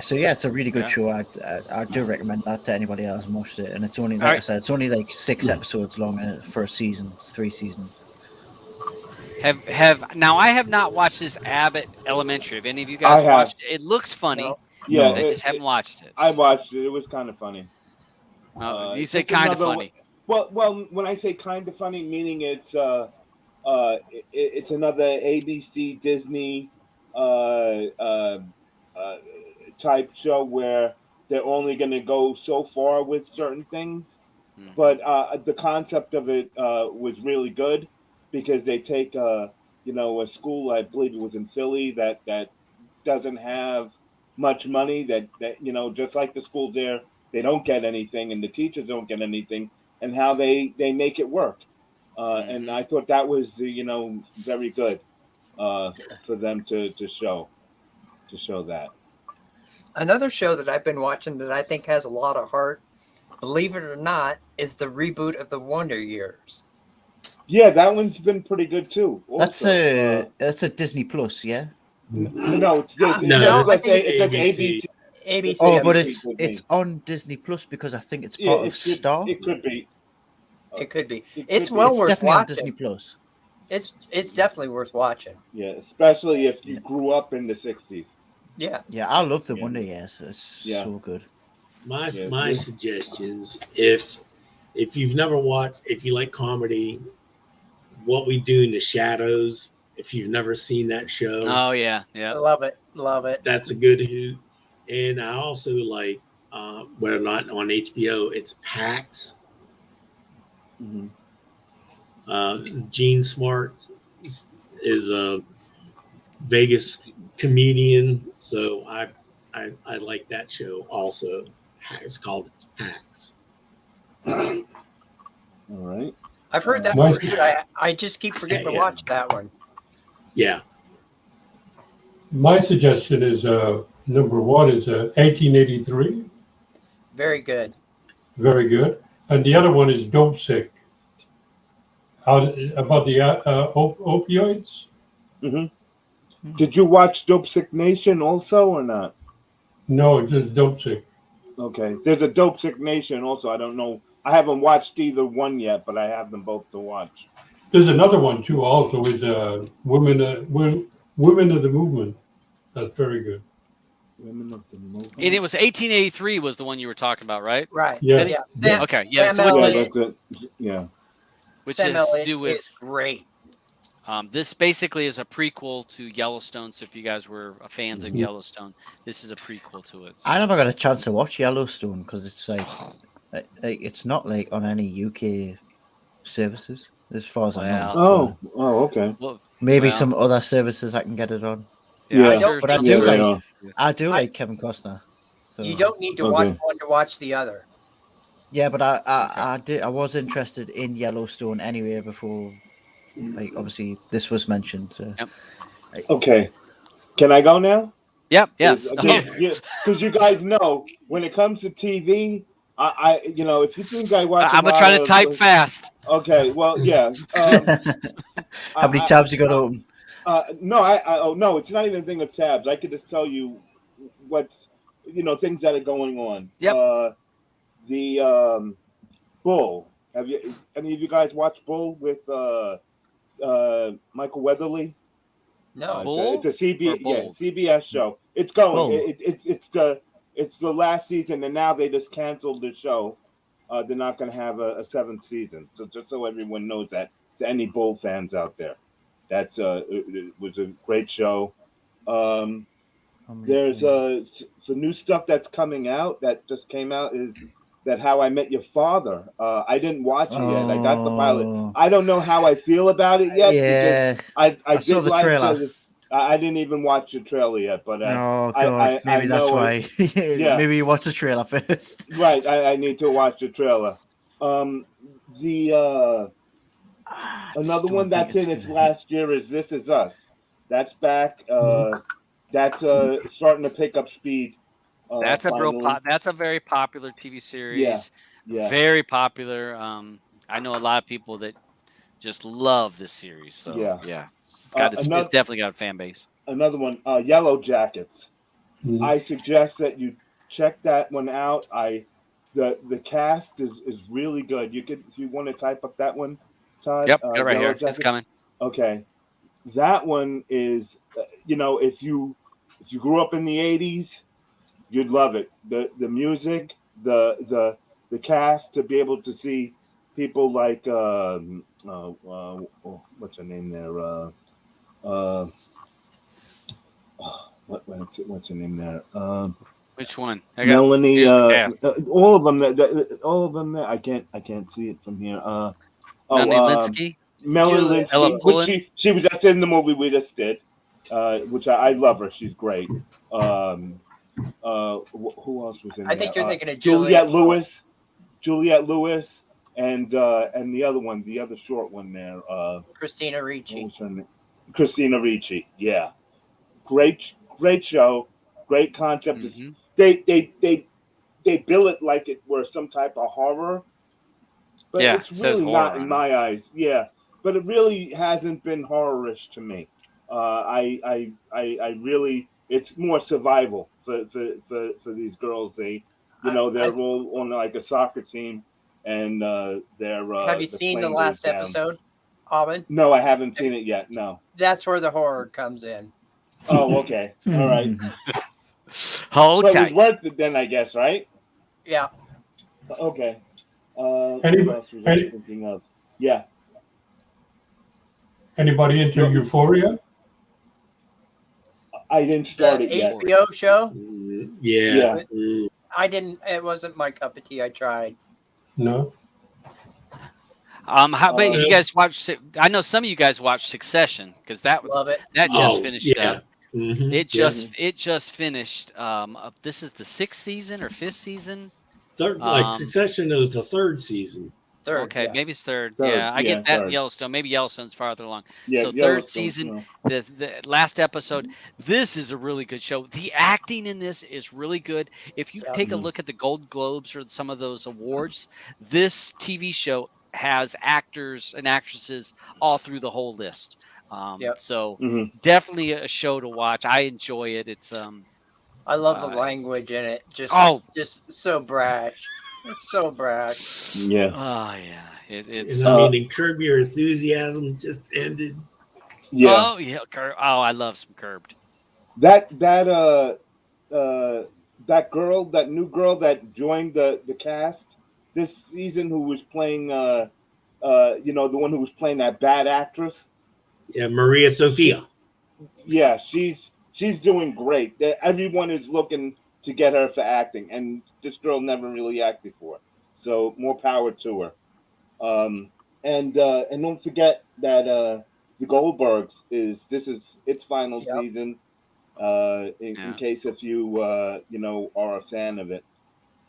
So it's a really good show. I do recommend that to anybody else who's watched it, and it's only I said, it's only like 6 episodes long for a season, 3 seasons. Now I have not watched this Abbott Elementary. Have any of you guys watched it? It looks funny. No. Yeah, I just haven't watched it. I watched it. It was kind of funny. You say kind of funny. Well, when I say kind of funny, meaning it's another ABC Disney type show where they're only going to go so far with certain things, but the concept of it was really good because they take a school, I believe it was in Philly, that doesn't have much money, that just like the schools there, they don't get anything and the teachers don't get anything, and how they make it work. And I thought that was very good for them to show that. Another show that I've been watching that I think has a lot of heart, believe it or not, is the reboot of the Wonder Years. Yeah, that one's been pretty good too. Also, that's a Disney Plus, yeah. No, it's Disney. It's ABC. ABC. Oh, but it's on Disney Plus because I think it's part of Star. It could be. It could be. It's well worth definitely watching. On Disney Plus. It's definitely worth watching. Yeah, especially if you grew up in the 60s. Yeah. Yeah, I love the Wonder Years. It's so good. My suggestions, if you've never watched, if you like comedy, What We Do in the Shadows, if you've never seen that show. Oh yeah. Love it. That's a good hoot. And I also like, whether or not on HBO, it's Hacks. Gene Smart is a Vegas comedian, so I like that show also. It's called Hacks. All right. I've heard that one. I just keep forgetting to watch that one. Yeah. My suggestion is number one is 1883. Very good. Very good. And the other one is Dope Sick. About the opioids. Did you watch Dope Sick Nation also or not? No, just Dope Sick. Okay. There's a Dope Sick Nation also. I don't know I haven't watched either one yet, but I have them both to watch. There's another one too. Also, is women of the movement. That's very good. Women of the movement. And it was 1883 was the one you were talking about, right? Right. Yeah. Yeah. Yeah. Okay. Yeah. Sam So Elliott, that's it. Yeah. which Sam has to Elliott do with is great. this basically is a prequel to Yellowstone. So if you guys were fans of Yellowstone, this is a prequel to it. So. I never got a chance to watch Yellowstone because it's like it's not like on any UK services as far as I know. Oh, okay. Well, Maybe some other services I can get it on. Yeah. But I do like Kevin Costner. So. You don't need to watch one to watch the other. Yeah, but I was interested in Yellowstone anyway before, like obviously this was mentioned. So. Yep. Okay, can I go now? Yep. Yes. Because you guys know when it comes to TV, I if you think I watch, I'm gonna try to type fast. Okay, well, yeah. How many tabs you got open? No, it's not even a thing of tabs. I could just tell you what's things that are going on. Yep. The Bull. Have you any of you guys watched Bull with Michael Weatherly? No. Bull? It's a CBS show. It's going. It's the last season, and now they just canceled the show. They're not going to have a seventh season. So just so everyone knows that, to any Bull fans out there, that's it was a great show. There's some new stuff that's coming out that just came out is that How I Met Your Father. I didn't watch it yet. I got the pilot. I don't know how I feel about it yet. Yeah, I saw the trailer. I didn't even watch the trailer yet, but oh god, maybe that's why. Yeah. Maybe you watch the trailer first. Right, I need to watch the trailer. Another one that's in its last year is This Is Us. That's back. That's starting to pick up speed. That's a very popular TV series. Yeah. Very popular. I know a lot of people that just love this series. So yeah. It's definitely got a fan base. Another one, Yellow Jackets. I suggest that you check that one out. The cast is really good. You could, if you want to type up that one, Todd. Yep, got it right Yellow here. Jackets. It's coming. Okay, that one is, if you grew up in the '80s, you'd love it. The music, the cast, to be able to see people like what's her name there? What's her name there? Which one? Melanie. All of them. All of them. I can't see it from here. Melanie Linsky. Melanie Linsky. Which she was just in the movie we just did. Which I love her. She's great. Who else was in there? I think you're thinking of Juliette Lewis. Juliette Lewis. And the other one, the other short one there, Christina Ricci. Christina Ricci, yeah, great show, great concept. Mm-hmm. They bill it like it were some type of horror, but it's really not in my eyes. Yeah, but it really hasn't been horror-ish to me. I really, it's more survival for these girls. They're all on like a soccer team. And they're have you seen the last episode, Aubin? No, I haven't seen it yet. No. That's where the horror comes in. Oh, okay. All right. Hold tight. So it was worth it then, I guess, right? Yeah. Okay. Anything else? Yeah. Anybody into Euphoria? I didn't start it yet. HBO show? Yeah. I didn't. It wasn't my cup of tea. I tried. No. How about you guys watch? I know some of you guys watch Succession because that just finished up. Mm-hmm. It just finished. This is the 6th season or 5th season. Third, Succession was the 3rd season. Third, okay, maybe it's third. Third, yeah, I get that third. in Yellowstone. Maybe Yellowstone's farther along. Yeah, so third season, the last episode. This is a really good show. The acting in this is really good. If you take a look at the Gold Globes or some of those awards, this TV show has actors and actresses all through the whole list. So definitely a show to watch. I enjoy it. It's I love the language in it. Just so brash. So brag. Yeah. Oh yeah. It's. And I mean, the Curb Your Enthusiasm just ended. Yeah. Oh yeah. Oh, I love some Curbed. That new girl that joined the cast this season, who was playing the one who was playing that bad actress. Yeah, Maria Sophia. Yeah, she's doing great. Everyone is looking to get her for acting, and this girl never really acted before, so more power to her. And don't forget that the Goldbergs is its final season. In case if you are a fan of it.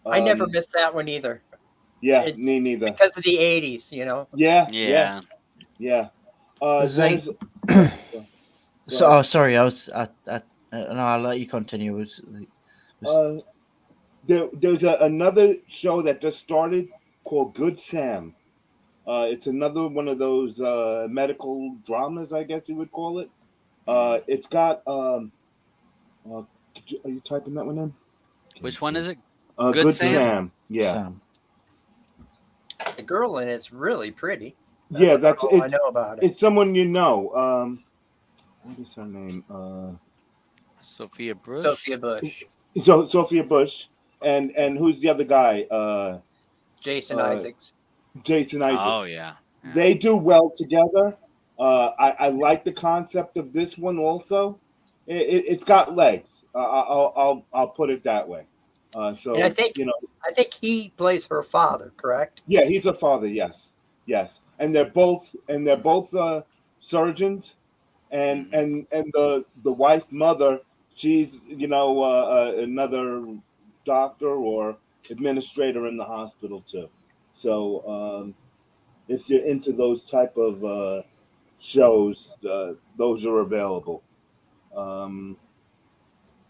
I never missed that one either. Yeah, me neither. Because of the 80s, Yeah. So, sorry, I no, I'll let you continue. There's another show that just started called Good Sam. It's another one of those medical dramas, I guess you would call it. It's got are you typing that one in? Which one is it? Good Sam. Yeah. Sam. The girl in it's really pretty. That's all I know about it. It's someone you know. What is her name? Sophia Bush. Sophia Bush. And who's the other guy? Jason Isaacs. Jason Isaacs. Oh yeah. They do well together. I like the concept of this one also. It's got legs. I'll put it that way. So and I think he plays her father, correct? Yeah, he's a father. Yes. And they're both surgeons, and the wife mother, she's another doctor or administrator in the hospital too. So if you're into those type of shows, those are available.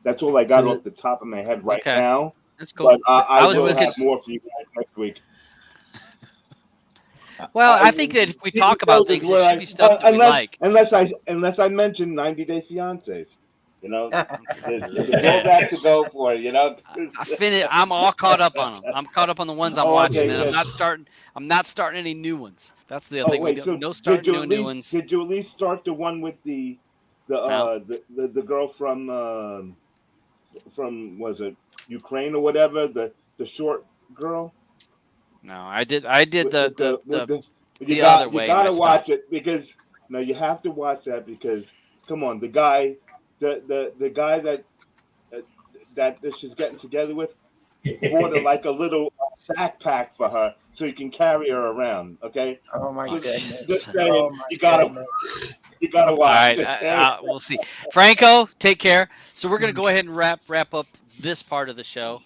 That's all I got off the top of my head right now. That's cool. But I will have more for you guys next week. Well, I think that if we talk about things, it should be stuff that we like. Unless I mention 90 Day Fiancés. There's all that to go for, I'm all caught up on them. I'm caught up on the ones I'm watching, and good. I'm not starting any new ones. That's the thing. No starting new ones. Did you at least start the one with the girl from was it Ukraine or whatever, the short girl? No, I did the you other way. You gotta watch it because you have to watch that because come on, the guy that she's getting together with bought her like a little backpack for her so you can carry her around. Okay. Oh my goodness! Just saying, you gotta watch. All right, we'll see. Franco, take care. So we're gonna go ahead and wrap up this part of the show.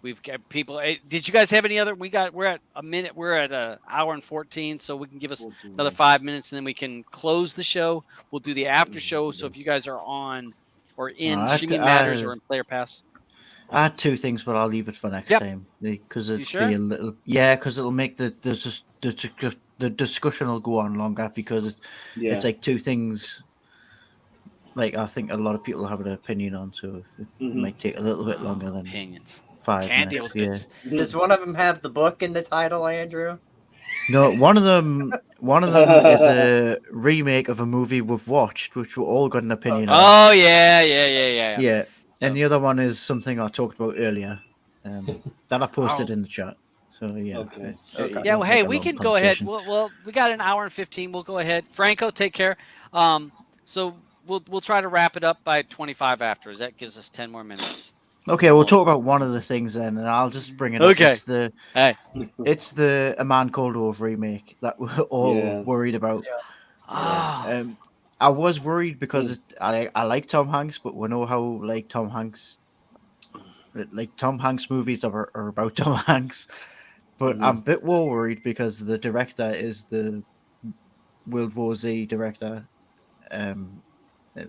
We've got people. Did you guys have any other? We're at a minute. We're at an hour and 14, so we can give us another 5 minutes, and then we can close the show. We'll do the after show. So if you guys are on or in Shimmy Matters or in Player Pass, I had two things, but I'll leave it for next time because it'll be a little. Yeah, because it'll make the discussion will go on longer because it's like two things. Like I think a lot of people have an opinion on, so it might take a little bit longer than opinions. 5 minutes. Yeah. Does one of them have the book in the title, Andrew? No, one of them is a remake of a movie we've watched, which we all got an opinion on. Oh yeah. Yeah, and the other one is something I talked about earlier, that I posted in the chat. So yeah. Okay. Yeah. Well, hey, we can go ahead. Well, we got an hour and 15. We'll go ahead. Franco, take care. So we'll try to wrap it up by 25 after. That gives us 10 more minutes. Okay, we'll talk about one of the things then, and I'll just bring it up. Okay. It's the A Man Called Ove remake that we're all worried about. Yeah. I was worried because I like Tom Hanks, but we know how Tom Hanks movies are about Tom Hanks. But I'm a bit more worried because the director is the World War Z director.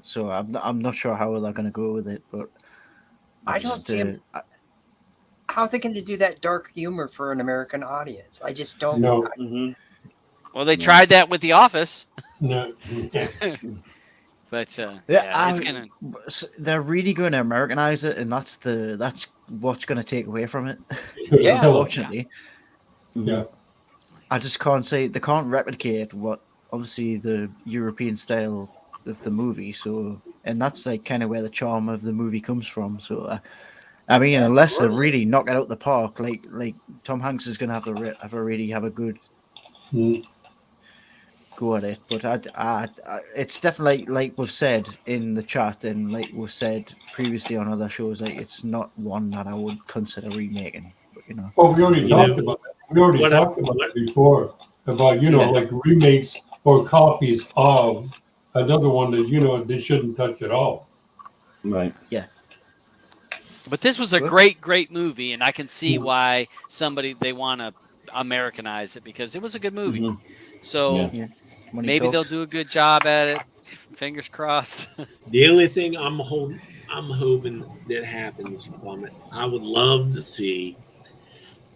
So I'm not sure how they're going to go with it, but I don't see him. How are they going to do that dark humor for an American audience? I just don't. No. Well, they tried that with The Office. No. But it's gonna. They're really going to Americanize it, and that's what's going to take away from it. Yeah. Unfortunately. Yeah. I just can't say they can't replicate what obviously the European style of the movie. So, and that's like kind of where the charm of the movie comes from. So, I mean, unless they really knock it out the park, like Tom Hanks is going to have a good go at it. But it's definitely like we've said in the chat and like we've said previously on other shows, like it's not one that I would consider remaking. But, you know. Well, we already talked about that. We already talked about it before about like remakes or copies of another one that they shouldn't touch at all. Right. Yeah. But this was a great movie, and I can see why they want to Americanize it because it was a good movie. Mhm. So maybe they'll do a good job at it. Fingers crossed. The only thing I'm hoping that happens from it, I would love to see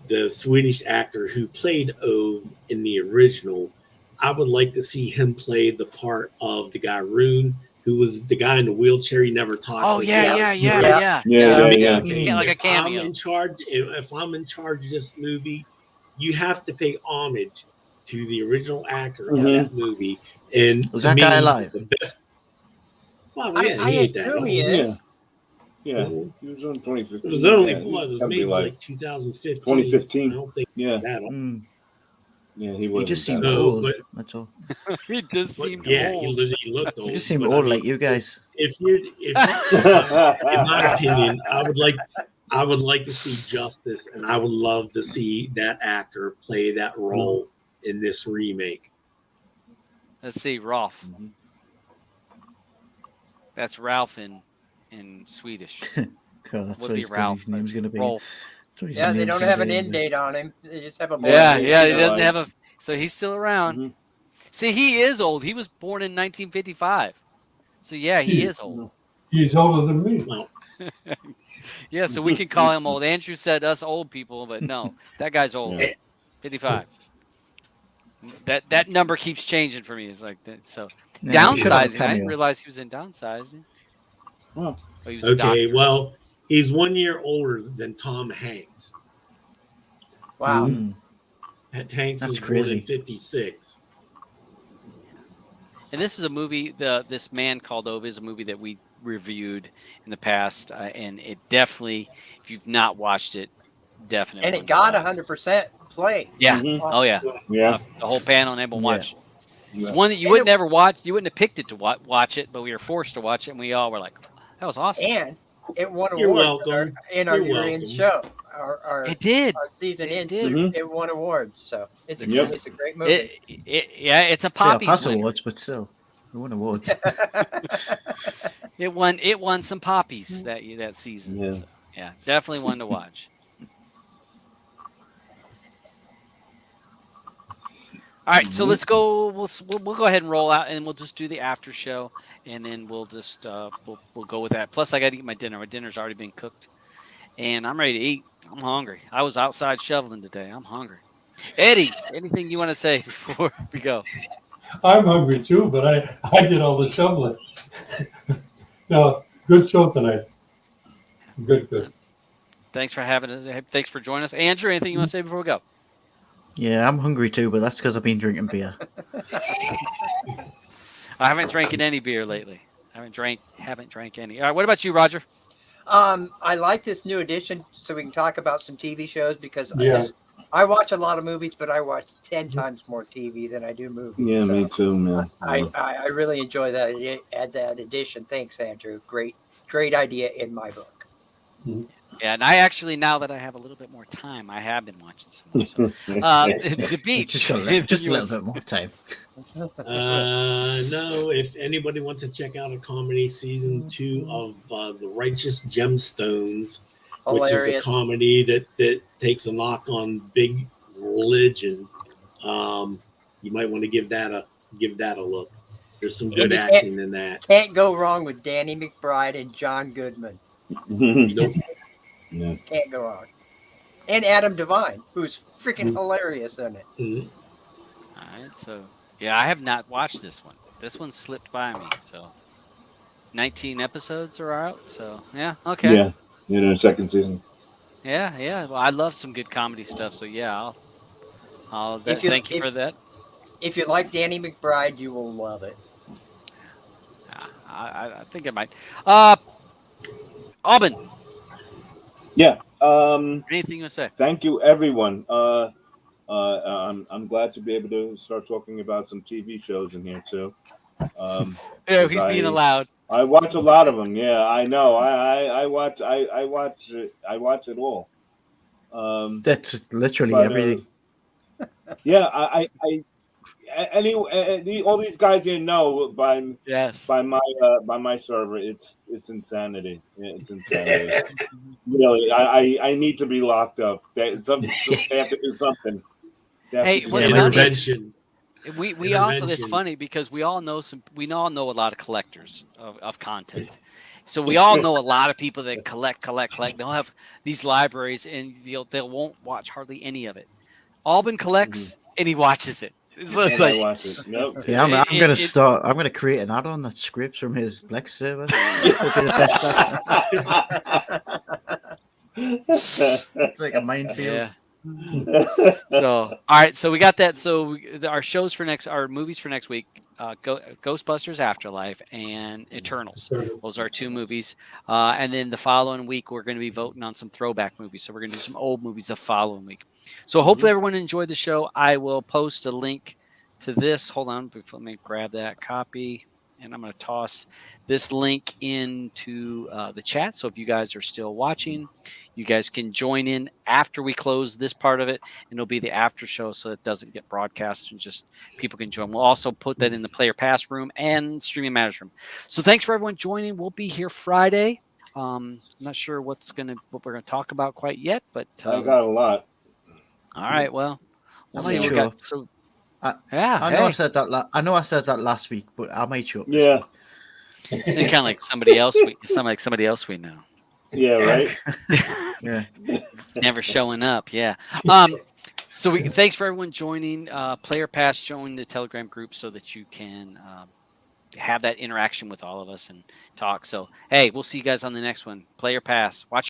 the Swedish actor who played Ove in the original. I would like to see him play the part of the guy Rune, who was the guy in the wheelchair he never talked to. Oh yeah. Like a cameo. If I'm in charge of this movie, you have to pay homage to the original actor of that movie. And was that guy alive? The best. Well, I assume he is. Yeah, he was on 2015. It was only it was maybe like 2015. 2015. I don't think Yeah. that old. Yeah, he was. He just seemed old. That's all. He just seemed old. He looked old. He just seemed old like you guys. If in my opinion, I would like to see Justice, and I would love to see that actor play that role in this remake. Let's see, Rolf. That's Ralph in Swedish. God, that's Would what be his Ralph. name's going to be. Rolf. Yeah, they don't have an end date on him. They just have a He doesn't have a. So he's still around. Mm-hmm. See, he is old. He was born in 1955. So yeah, he is old. He's older than me. Well, Yeah, so we can call him old. Andrew said us old people, but no, that guy's old. 55. That number keeps changing for me. It's like that. So downsizing. I didn't realize he was in downsizing. Oh, he was a doctor. okay, well, he's 1 year older than Tom Hanks. Wow. Hanks That's was crazy. born in 56. And this is a movie. This Man Called Ove is a movie that we reviewed in the past, and it definitely, if you've not watched it, definitely. And it got 100% play. Yeah. Oh yeah. Yeah. The whole panel and everyone watched. Yeah. It's one that you would never watch. You wouldn't have picked it to watch it, but we were forced to watch it, and we all were like, "That was awesome." And it won You're awards welcome. in our You're year-end welcome. show. Our It did. Our season It end, did. it won awards. So it's a Yep. it's a great movie. It's a Poppy. Pass awards, but still, it won awards. It won some poppies that season. Yeah. So, yeah, definitely one to watch. All right, so let's go. We'll go ahead and roll out, and we'll just do the after show, and then we'll just we'll go with that. Plus, I got to eat my dinner. My dinner's already been cooked, and I'm ready to eat. I'm hungry. I was outside shoveling today. I'm hungry. Eddie, anything you want to say before we go? I'm hungry too, but I did all the shoveling. No, good show tonight. Good. Thanks for having us. Thanks for joining us, Andrew. Anything you want to say before we go? Yeah, I'm hungry too, but that's because I've been drinking beer. I haven't drank any beer lately. Haven't drank any. All right, what about you, Roger? I like this new edition, so we can talk about some TV shows because I watch a lot of movies, but I watch 10 times more TV than I do movies. Yeah, so me too, man. I really enjoy that. Add that addition. Thanks, Andrew. Great idea in my book. Yeah, and I actually, now that I have a little bit more time, I have been watching some more. So, the beach. Just a little bit more time. No, if anybody wants to check out a comedy, season 2 of The Righteous Gemstones, which is a comedy that takes a knock on big religion, you might want to give that a look. There's some good action in that. Can't go wrong with Danny McBride and John Goodman. Nope. Yeah. Can't go wrong. And Adam Devine, who's freaking hilarious in it. Mm-hmm. All right, so yeah, I have not watched this one. This one slipped by me. So 19 episodes are out. So yeah, okay. Yeah, the second season. Yeah. Well, I love some good comedy stuff. So yeah, thank you for that. If you like Danny McBride, you will love it. I think I might. Aubin. Yeah. Anything you want to say? Thank you, everyone. I'm glad to be able to start talking about some TV shows in here too. Yeah, he's being allowed. I watch a lot of them. Yeah, I know. I watch. I watch it. I watch it all. That's literally everything. Yeah, all these guys here know by my server. It's insanity. It's insanity. Really, I need to be locked up. They have to do something. Hey, what's funny? We also, it's funny because we all know a lot of collectors of content. So we all know a lot of people that collect. They'll have these libraries and they won't watch hardly any of it. Aubin collects and he watches it. So it's I watch it. Yep. Yeah, I'm gonna start. I'm gonna create an add-on that scripts from his Plex server. It's like a minefield. Yeah. So all right, so we got that. So our movies for next week: Ghostbusters Afterlife and Eternals. Those are 2 movies, and then the following week we're going to be voting on some throwback movies. So we're going to do some old movies the following week. So hopefully everyone enjoyed the show. I will post a link to this. Hold on, let me grab that copy. And I'm going to toss this link into the chat. So if you guys are still watching, you guys can join in after we close this part of it. And it'll be the after show so it doesn't get broadcast and just people can join. We'll also put that in the Player Pass room and Streaming Matters room. So thanks for everyone joining. We'll be here Friday. I'm not sure what we're going to talk about quite yet, but I got a lot. All right. Well, we'll see what we got. So, I know I said that. I know I said that last week, but I might show up. Yeah, kind of like somebody else. Somebody else we know. Yeah, right. Yeah, never showing up. Yeah. So thanks for everyone joining. Player Pass, join the Telegram group so that you can have that interaction with all of us and talk. So hey, we'll see you guys on the next one. Player Pass. Watch.